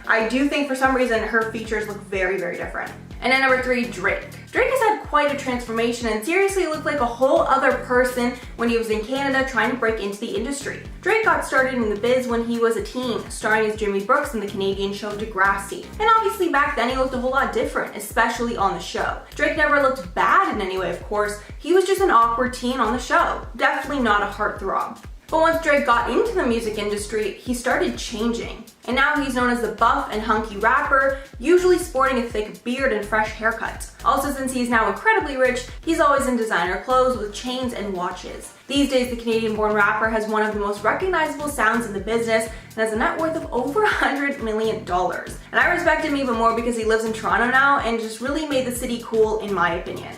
I do think for some reason her features look very, very different. And at number 3, Drake. Drake has had quite a transformation and seriously looked like a whole other person when he was in Canada trying to break into the industry. Drake got started in the biz when he was a teen, starring as Jimmy Brooks in the Canadian show Degrassi. And obviously back then he looked a whole lot different, especially on the show. Drake never looked bad in any way, of course. He was just an awkward teen on the show. Definitely not a heartthrob. But once Drake got into the music industry, he started changing. And now he's known as the buff and hunky rapper, usually sporting a thick beard and fresh haircuts. Also, since he's now incredibly rich, he's always in designer clothes with chains and watches. These days, the Canadian-born rapper has one of the most recognizable sounds in the business and has a net worth of over $100 million. And I respect him even more because he lives in Toronto now and just really made the city cool, in my opinion.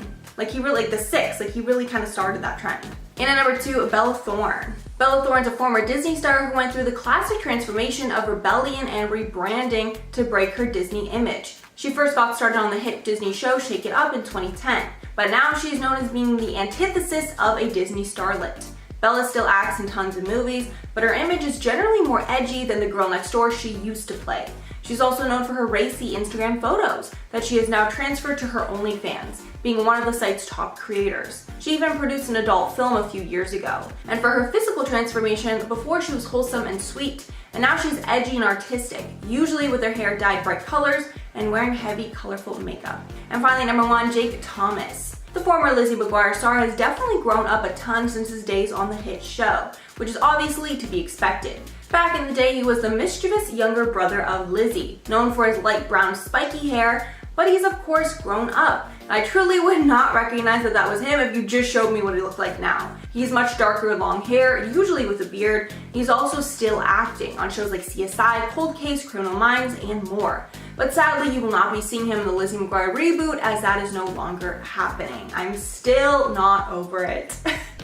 He really kind of started that trend. And at number 2, Bella Thorne. Bella Thorne's a former Disney star who went through the classic transformation of rebellion and rebranding to break her Disney image. She first got started on the hit Disney show Shake It Up in 2010, but now she's known as being the antithesis of a Disney starlet. Bella still acts in tons of movies, but her image is generally more edgy than the girl next door she used to play. She's also known for her racy Instagram photos that she has now transferred to her OnlyFans, being one of the site's top creators. She even produced an adult film a few years ago. And for her physical transformation, before she was wholesome and sweet, and now she's edgy and artistic, usually with her hair dyed bright colors and wearing heavy, colorful makeup. And finally, number 1, Jake Thomas. The former Lizzie McGuire star has definitely grown up a ton since his days on the hit show, which is obviously to be expected. Back in the day, he was the mischievous younger brother of Lizzie, known for his light brown spiky hair, but he's of course grown up. I truly would not recognize that that was him if you just showed me what he looked like now. He's much darker long hair, usually with a beard. He's also still acting on shows like CSI, Cold Case, Criminal Minds, and more. But sadly, you will not be seeing him in the Lizzie McGuire reboot, as that is no longer happening. I'm still not over it.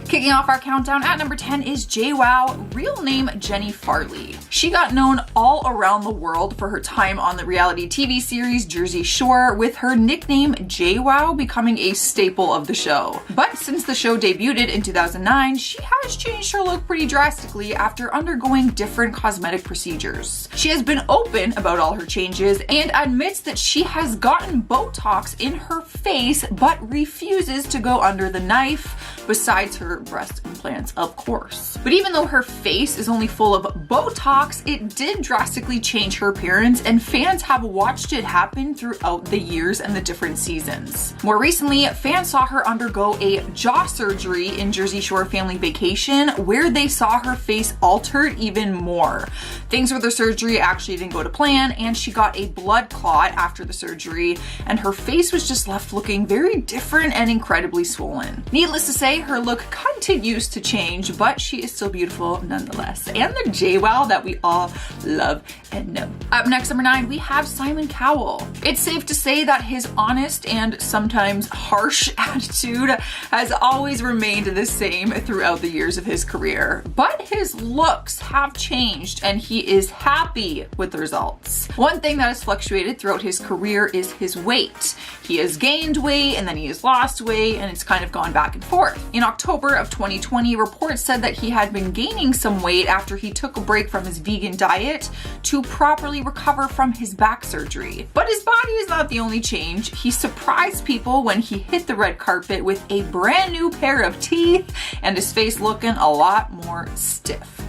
Kicking off our countdown at number 10 is JWoww, real name Jenny Farley. She got known all around the world for her time on the reality TV series Jersey Shore, with her nickname JWoww becoming a staple of the show. But since the show debuted in 2009, she has changed her look pretty drastically after undergoing different cosmetic procedures. She has been open about all her changes and admits that she has gotten Botox in her face but refuses to go under the knife, besides her breast implants, of course. But even though her face is only full of Botox, it did drastically change her appearance, and fans have watched it happen throughout the years and the different seasons. More recently, fans saw her undergo a jaw surgery in Jersey Shore Family Vacation, where they saw her face altered even more. Things with her surgery actually didn't go to plan, and she got a blood clot after the surgery, and her face was just left looking very different and incredibly swollen. Needless to say, her look continues to change, but she is still beautiful nonetheless, and the JWoww that we all love and know. Up next, number 9, we have Simon Cowell. It's safe to say that his honest and sometimes harsh attitude has always remained the same throughout the years of his career, but his looks have changed and he is happy with the results. One thing that has fluctuated throughout his career is his weight. He has gained weight and then he has lost weight, and it's kind of gone back and forth. In October of 2020, reports said that he had been gaining some weight after he took a break from his vegan diet to properly recover from his back surgery. But his body is not the only change. He surprised people when he hit the red carpet with a brand new pair of teeth and his face looking a lot more stiff.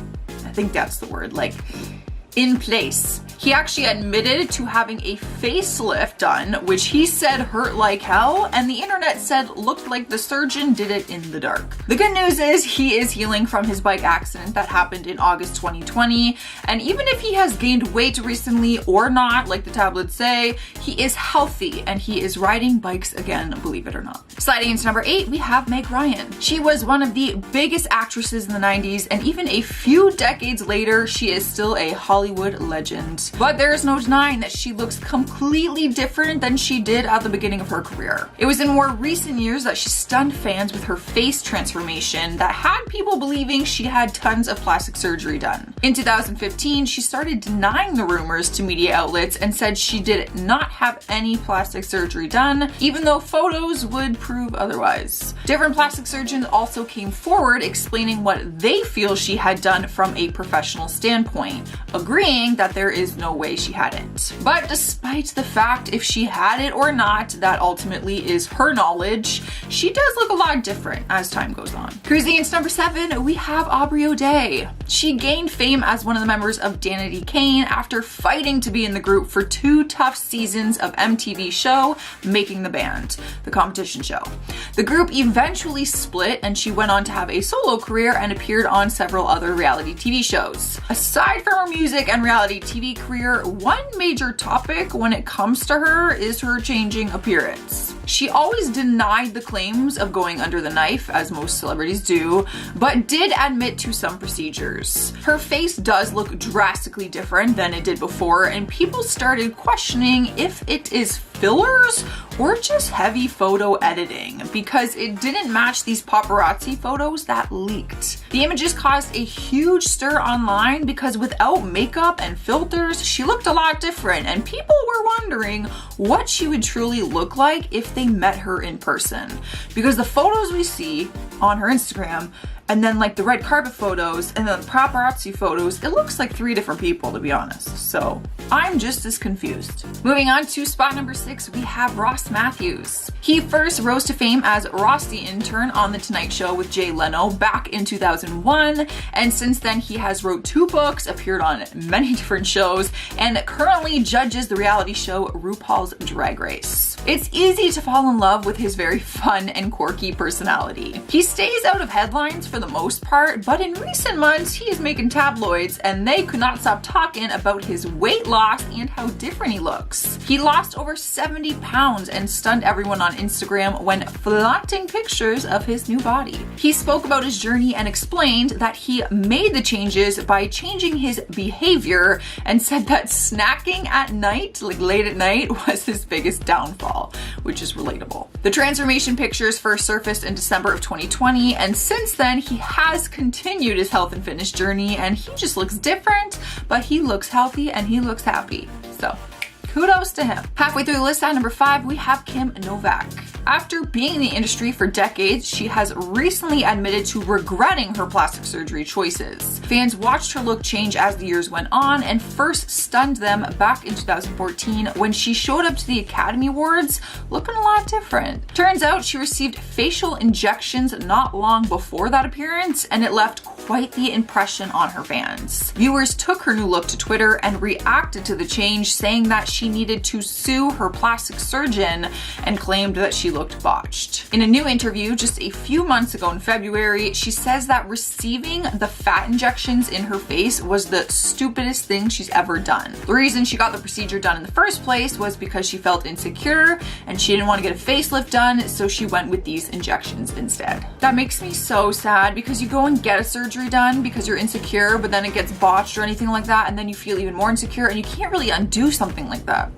I think that's the word, like in place. He actually admitted to having a facelift done, which he said hurt like hell, and the internet said looked like the surgeon did it in the dark. The good news is he is healing from his bike accident that happened in August 2020, and even if he has gained weight recently or not, like the tabloids say, he is healthy and he is riding bikes again, believe it or not. Sliding into number 8, we have Meg Ryan. She was one of the biggest actresses in the 90s, and even a few decades later, she is still a Hollywood legend. But there is no denying that she looks completely different than she did at the beginning of her career. It was in more recent years that she stunned fans with her face transformation that had people believing she had tons of plastic surgery done. In 2015, she started denying the rumors to media outlets and said she did not have any plastic surgery done, even though photos would prove otherwise. Different plastic surgeons also came forward explaining what they feel she had done from a professional standpoint, agreeing that there is no way she hadn't. But despite the fact if she had it or not, that ultimately is her knowledge, she does look a lot different as time goes on. Cruising into number 7, we have Aubrey O'Day. She gained fame as one of the members of Danity Kane after fighting to be in the group for 2 tough seasons of MTV's show Making the Band, the competition show. The group eventually split and she went on to have a solo career and appeared on several other reality TV shows. Aside from her music and reality TV career, one major topic when it comes to her is her changing appearance. She always denied the claims of going under the knife, as most celebrities do, but did admit to some procedures. Her face does look drastically different than it did before, and people started questioning if it is fillers or just heavy photo editing, because it didn't match these paparazzi photos that leaked. The images caused a huge stir online because without makeup and filters, she looked a lot different, and people were wondering what she would truly look like if they met her in person. Because the photos we see on her Instagram, and then like the red carpet photos and then the paparazzi photos, it looks like 3 different people, to be honest. So I'm just as confused. Moving on to spot number 6, we have Ross Matthews. He first rose to fame as Ross the Intern on The Tonight Show with Jay Leno back in 2001, and since then he has wrote 2 books, appeared on many different shows, and currently judges the reality show RuPaul's Drag Race. It's easy to fall in love with his very fun and quirky personality. He stays out of headlines for the most part, but in recent months he is making tabloids and they could not stop talking about his weight loss and how different he looks. He lost over 70 pounds and stunned everyone on Instagram when flaunting pictures of his new body. He spoke about his journey and explained that he made the changes by changing his behavior and said that snacking at night, like late at night, was his biggest downfall, which is relatable. The transformation pictures first surfaced in December of 2020, and since then he has continued his health and fitness journey, and he just looks different, but he looks healthy and he looks happy. So kudos to him. Halfway through the list at number 5, we have Kim Novak. After being in the industry for decades, she has recently admitted to regretting her plastic surgery choices. Fans watched her look change as the years went on and first stunned them back in 2014 when she showed up to the Academy Awards looking a lot different. Turns out she received facial injections not long before that appearance, and it left quite the impression on her fans. Viewers took her new look to Twitter and reacted to the change, saying that she needed to sue her plastic surgeon and claimed that she looked botched. In a new interview just a few months ago in February, she says that receiving the fat injections in her face was the stupidest thing she's ever done. The reason she got the procedure done in the first place was because she felt insecure and she didn't want to get a facelift done, so she went with these injections instead. That makes me so sad because you go and get a surgery done because you're insecure, but then it gets botched or anything like that, and then you feel even more insecure and you can't really undo something like that.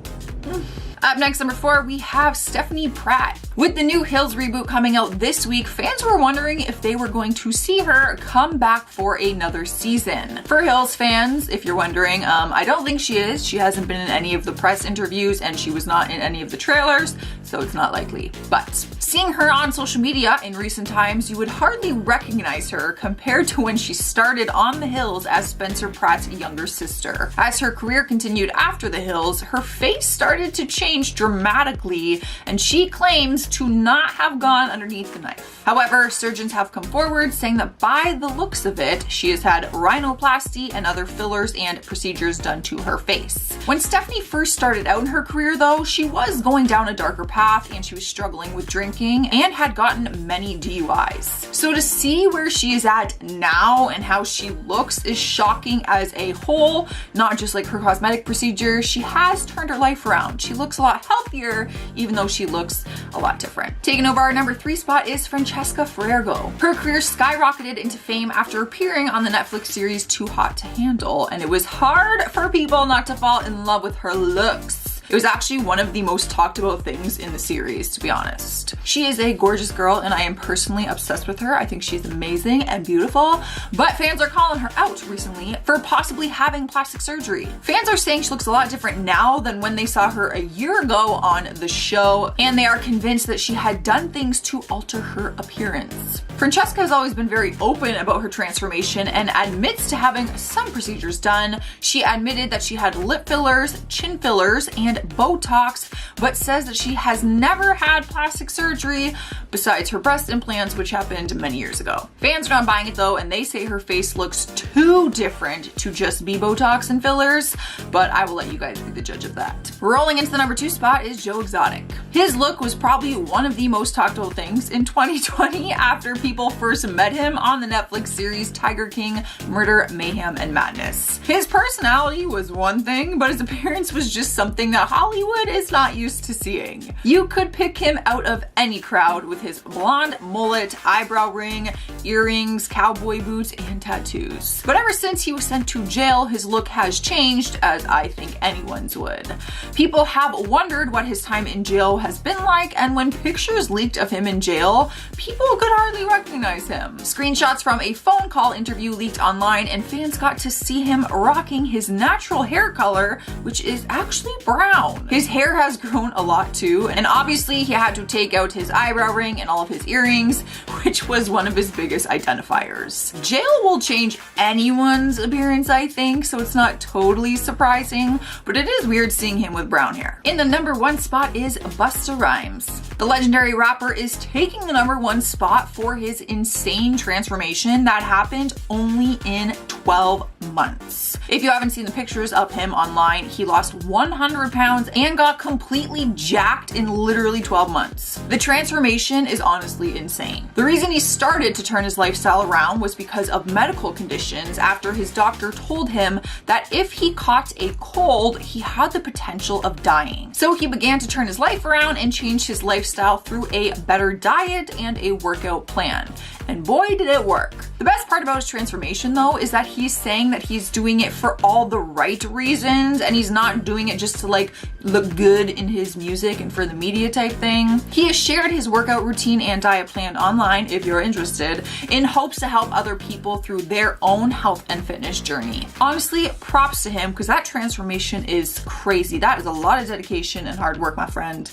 Up next, number 4, we have Stephanie Pratt. With the new Hills reboot coming out this week, fans were wondering if they were going to see her come back for another season. For Hills fans, if you're wondering, I don't think she is. She hasn't been in any of the press interviews and she was not in any of the trailers, so it's not likely. But seeing her on social media in recent times, you would hardly recognize her compared to when she started on The Hills as Spencer Pratt's younger sister. As her career continued after The Hills, her face started to change dramatically, and she claims to not have gone underneath the knife. However, surgeons have come forward saying that by the looks of it, she has had rhinoplasty and other fillers and procedures done to her face. When Stephanie first started out in her career though, she was going down a darker path and she was struggling with drinking and had gotten many DUIs. So to see where she is at now and how she looks is shocking as a whole, not just like her cosmetic procedure. She has turned her life around. She looks a lot healthier, even though she looks a lot different. Taking over our number 3 spot is Francesca Ferrego. Her career skyrocketed into fame after appearing on the Netflix series Too Hot to Handle, and it was hard for people not to fall in love with her looks. It was actually one of the most talked about things in the series, to be honest. She is a gorgeous girl and I am personally obsessed with her. I think she's amazing and beautiful, but fans are calling her out recently for possibly having plastic surgery. Fans are saying she looks a lot different now than when they saw her a year ago on the show, and they are convinced that she had done things to alter her appearance. Francesca has always been very open about her transformation and admits to having some procedures done. She admitted that she had lip fillers, chin fillers, and Botox, but says that she has never had plastic surgery besides her breast implants, which happened many years ago. Fans are not buying it though, and they say her face looks too different to just be Botox and fillers, but I will let you guys be the judge of that. Rolling into the number 2 spot is Joe Exotic. His look was probably one of the most talked about things in 2020 after people first met him on the Netflix series Tiger King: Murder, Mayhem, and Madness. His personality was one thing, but his appearance was just something that Hollywood is not used to seeing. You could pick him out of any crowd with his blonde mullet, eyebrow ring, earrings, cowboy boots, and tattoos. But ever since he was sent to jail, his look has changed, as I think anyone's would. People have wondered what his time in jail has been like, and when pictures leaked of him in jail, people could hardly recognize him. Screenshots from a phone call interview leaked online, and fans got to see him rocking his natural hair color, which is actually brown. His hair has grown a lot too, and obviously he had to take out his eyebrow ring and all of his earrings, which was one of his biggest identifiers. Jail will change anyone's appearance, I think, so it's not totally surprising, but it is weird seeing him with brown hair. In the number 1 spot is Busta Rhymes. The legendary rapper is taking the number 1 spot for his insane transformation that happened only in 12 months. If you haven't seen the pictures of him online, he lost 100 pounds and got completely jacked in literally 12 months. The transformation is honestly insane. The reason he started to turn his lifestyle around was because of medical conditions after his doctor told him that if he caught a cold, he had the potential of dying. So he began to turn his life around and change his lifestyle through a better diet and a workout plan. And boy, did it work. The best part about his transformation though is that he's saying that he's doing it for all the right reasons and he's not doing it just to like look good in his music and for the media type thing. He has shared his workout routine and diet plan online if you're interested in hopes to help other people through their own health and fitness journey. Honestly, props to him because that transformation is crazy. That is a lot of dedication and hard work, my friend.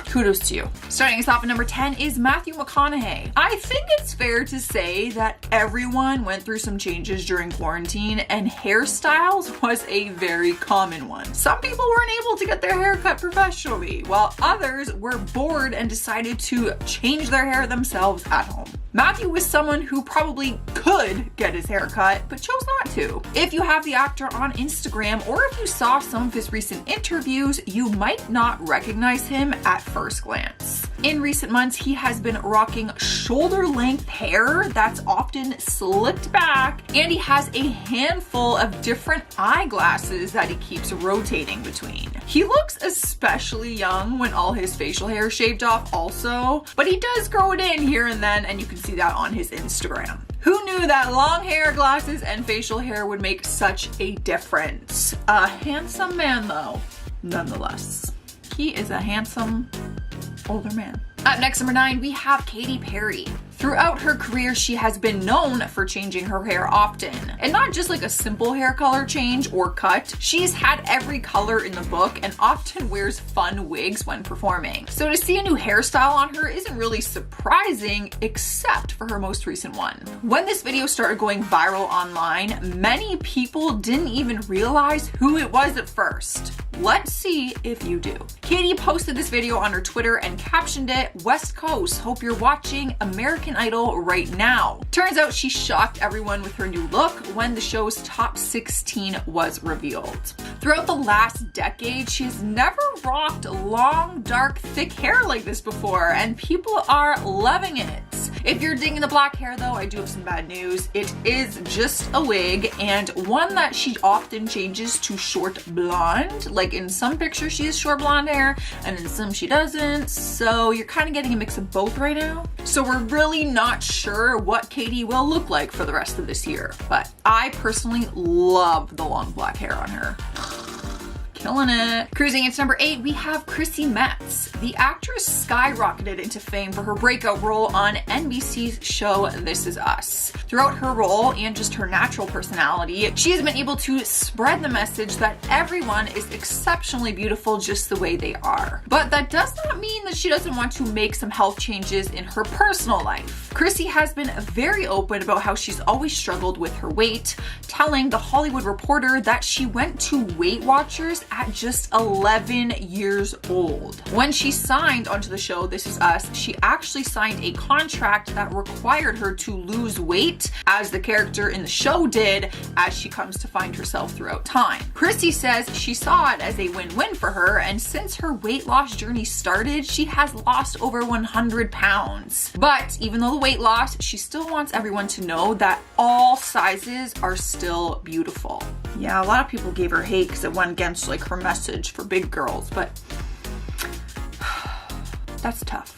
Kudos to you. Starting us off at number 10 is Matthew McConaughey. I think it's fair to say that everyone went through some changes during quarantine and hairstyles was a very common one. Some people weren't able to get their hair cut professionally, while others were bored and decided to change their hair themselves at home. Matthew was someone who probably could get his hair cut, but chose not to. If you have the actor on Instagram or if you saw some of his recent interviews, you might not recognize him at first glance. In recent months, he has been rocking shoulder-length hair that's often slicked back, and he has a handful of different eyeglasses that he keeps rotating between. He looks especially young when all his facial hair is shaved off also, but he does grow it in here and then, and you can see that on his Instagram. Who knew that long hair, glasses, and facial hair would make such a difference? A handsome man though, nonetheless. He is a handsome older man. Up next, number 9, we have Katy Perry. Throughout her career, she has been known for changing her hair often. And not just like a simple hair color change or cut. She's had every color in the book and often wears fun wigs when performing. So to see a new hairstyle on her isn't really surprising, except for her most recent one. When this video started going viral online, many people didn't even realize who it was at first. Let's see if you do. Katy posted this video on her Twitter and captioned it, "West Coast, hope you're watching American Idol right now." Turns out she shocked everyone with her new look when the show's top 16 was revealed. Throughout the last decade, she's never rocked long, dark, thick hair like this before, and people are loving it. If you're digging the black hair though, I do have some bad news. It is just a wig, and one that she often changes to short blonde. Like in some pictures she has short blonde hair, and in some she doesn't, so you're kind of getting a mix of both right now. So we're really not sure what Katy will look like for the rest of this year, but I personally love the long black hair on her. Killing it. Cruising into number 8, we have Chrissy Metz. The actress skyrocketed into fame for her breakout role on NBC's show This Is Us. Throughout her role and just her natural personality, she has been able to spread the message that everyone is exceptionally beautiful just the way they are. But that does not mean that she doesn't want to make some health changes in her personal life. Chrissy has been very open about how she's always struggled with her weight, telling The Hollywood Reporter that she went to Weight Watchers at just 11 years old. When she signed onto the show This Is Us, she actually signed a contract that required her to lose weight, as the character in the show did, as she comes to find herself throughout time. Chrissy says she saw it as a win-win for her, and since her weight loss journey started, she has lost over 100 pounds. But even though the weight loss, she still wants everyone to know that all sizes are still beautiful. Yeah, a lot of people gave her hate because it went against like her message for big girls, but that's tough.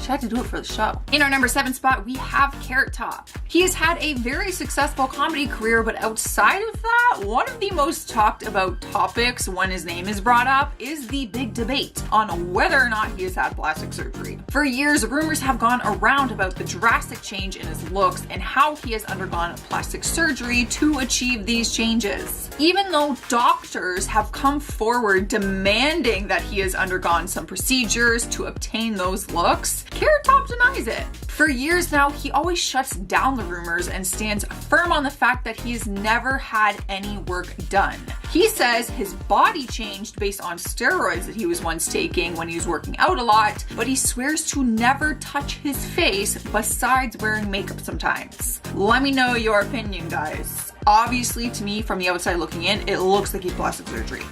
She had to do it for the show. In our number 7 spot, we have Carrot Top. He has had a very successful comedy career, but outside of that, one of the most talked about topics when his name is brought up is the big debate on whether or not he has had plastic surgery. For years, rumors have gone around about the drastic change in his looks and how he has undergone plastic surgery to achieve these changes. Even though doctors have come forward demanding that he has undergone some procedures to obtain those looks, Carrot Top denies it. For years now, he always shuts down the rumors and stands firm on the fact that he has never had any work done. He says his body changed based on steroids that he was once taking when he was working out a lot, but he swears to never touch his face besides wearing makeup sometimes. Let me know your opinion, guys. Obviously, to me, from the outside looking in, it looks like a plastic surgery.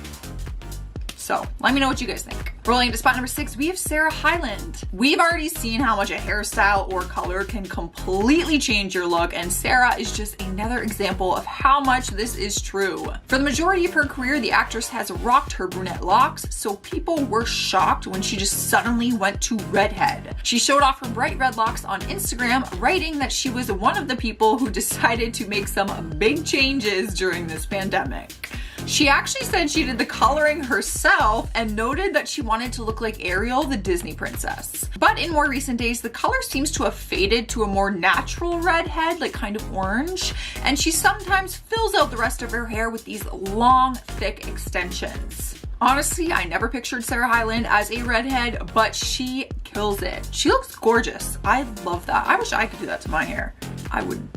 So let me know what you guys think. Rolling into spot number 6, we have Sarah Hyland. We've already seen how much a hairstyle or color can completely change your look, and Sarah is just another example of how much this is true. For the majority of her career, the actress has rocked her brunette locks, so people were shocked when she just suddenly went to redhead. She showed off her bright red locks on Instagram, writing that she was one of the people who decided to make some big changes during this pandemic. She actually said she did the coloring herself and noted that she wanted to look like Ariel, the Disney princess. But in more recent days, the color seems to have faded to a more natural redhead, like kind of orange, and she sometimes fills out the rest of her hair with these long, thick extensions. Honestly, I never pictured Sarah Hyland as a redhead, but she kills it. She looks gorgeous. I love that. I wish I could do that to my hair. I would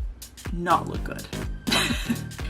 not look good.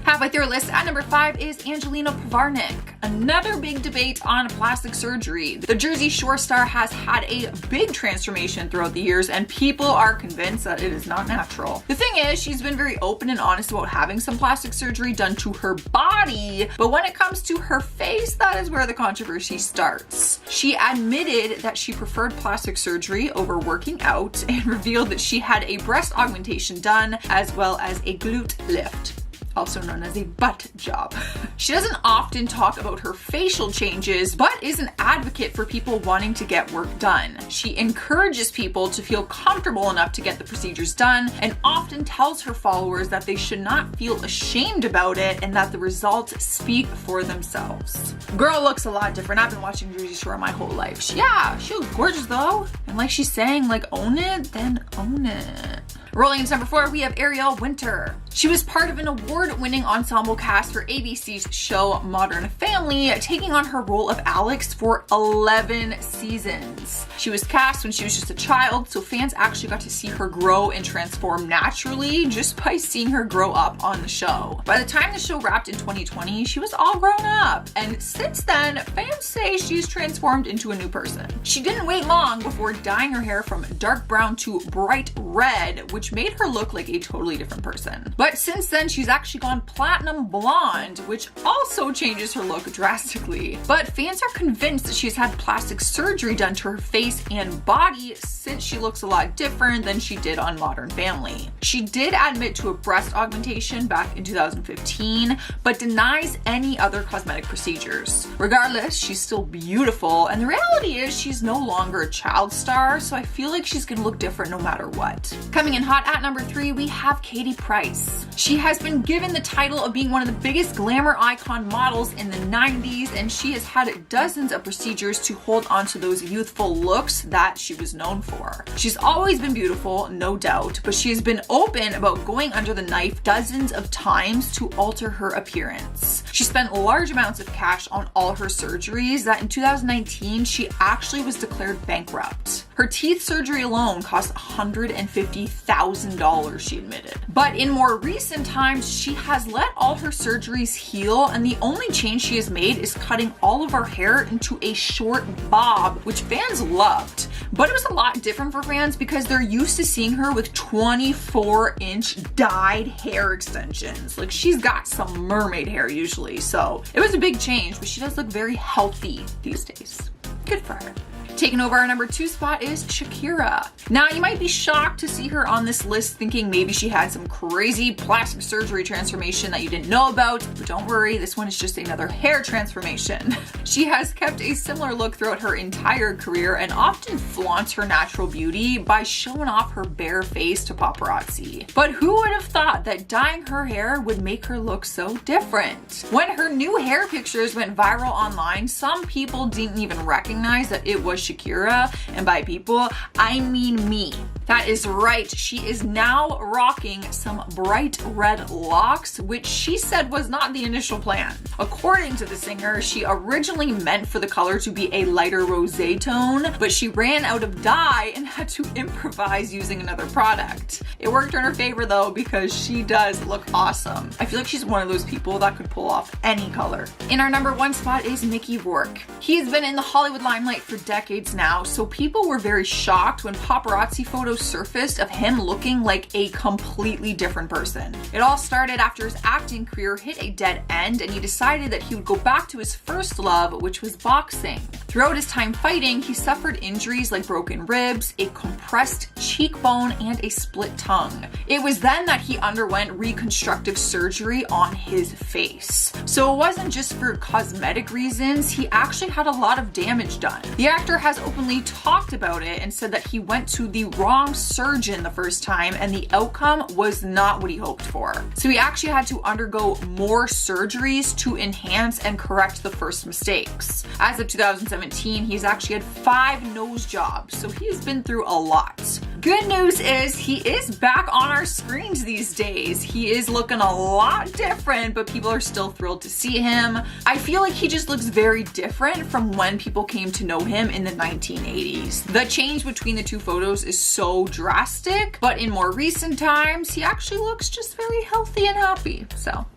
Halfway through our list, at number 5 is Angelina Provarnik. Another big debate on plastic surgery. The Jersey Shore star has had a big transformation throughout the years, and people are convinced that it is not natural. The thing is, she's been very open and honest about having some plastic surgery done to her body, but when it comes to her face, that is where the controversy starts. She admitted that she preferred plastic surgery over working out and revealed that she had a breast augmentation done as well as a glute lift, also known as a butt job. She doesn't often talk about her facial changes, but is an advocate for people wanting to get work done. She encourages people to feel comfortable enough to get the procedures done, and often tells her followers that they should not feel ashamed about it and that the results speak for themselves. Girl looks a lot different. I've been watching Jersey Shore my whole life. She looks gorgeous though. And like she's saying, like, own it, then own it. Rolling into number 4, we have Ariel Winter. She was part of an award-winning ensemble cast for ABC's show Modern Family, taking on her role of Alex for 11 seasons. She was cast when she was just a child, so fans actually got to see her grow and transform naturally just by seeing her grow up on the show. By the time the show wrapped in 2020, she was all grown up, and since then, fans say she's transformed into a new person. She didn't wait long before dyeing her hair from dark brown to bright red, which made her look like a totally different person. But since then, she's actually gone platinum blonde, which also changes her look drastically. But fans are convinced that she's had plastic surgery done to her face and body since she looks a lot different than she did on Modern Family. She did admit to a breast augmentation back in 2015, but denies any other cosmetic procedures. Regardless, she's still beautiful, and the reality is she's no longer a child star, so I feel like she's gonna look different no matter what. Coming in hot at number 3, we have Katie Price. She has been given the title of being one of the biggest glamour icon models in the 90s, and she has had dozens of procedures to hold onto those youthful looks that she was known for. She's always been beautiful, no doubt, but she has been open about going under the knife dozens of times to alter her appearance. She spent large amounts of cash on all her surgeries that in 2019 she actually was declared bankrupt. Her teeth surgery alone cost $150,000, she admitted. But in more recent times, she has let all her surgeries heal, and the only change she has made is cutting all of her hair into a short bob, which fans loved. But it was a lot different for fans because they're used to seeing her with 24-inch dyed hair extensions. Like, she's got some mermaid hair usually, so it was a big change, but she does look very healthy these days. Good for her. Taking over our number 2 spot is Shakira. Now, you might be shocked to see her on this list thinking maybe she had some crazy plastic surgery transformation that you didn't know about, but don't worry, this one is just another hair transformation. She has kept a similar look throughout her entire career and often flaunts her natural beauty by showing off her bare face to paparazzi. But who would have thought that dyeing her hair would make her look so different? When her new hair pictures went viral online, some people didn't even recognize that it was Shakira, and by people, I mean me. That is right, she is now rocking some bright red locks, which she said was not the initial plan. According to the singer, she originally meant for the color to be a lighter rosé tone, but she ran out of dye and had to improvise using another product. It worked in her favor though, because she does look awesome. I feel like she's one of those people that could pull off any color. In our number 1 spot is Mickey Rourke. He's been in the Hollywood limelight for decades now, so people were very shocked when paparazzi photos photos surfaced of him looking like a completely different person. It all started after his acting career hit a dead end and he decided that he would go back to his first love, which was boxing. Throughout his time fighting, he suffered injuries like broken ribs, a compressed cheekbone, and a split tongue. It was then that he underwent reconstructive surgery on his face. So it wasn't just for cosmetic reasons, he actually had a lot of damage done. The actor has openly talked about it and said that he went to the wrong surgeon the first time and the outcome was not what he hoped for. So he actually had to undergo more surgeries to enhance and correct the first mistakes. As of 2017, he's actually had 5 nose jobs, so he's been through a lot. Good news is he is back on our screens these days. He is looking a lot different, but people are still thrilled to see him. I feel like he just looks very different from when people came to know him in the 1980s. The change between the two photos is so drastic, but in more recent times, he actually looks just very healthy and happy, so.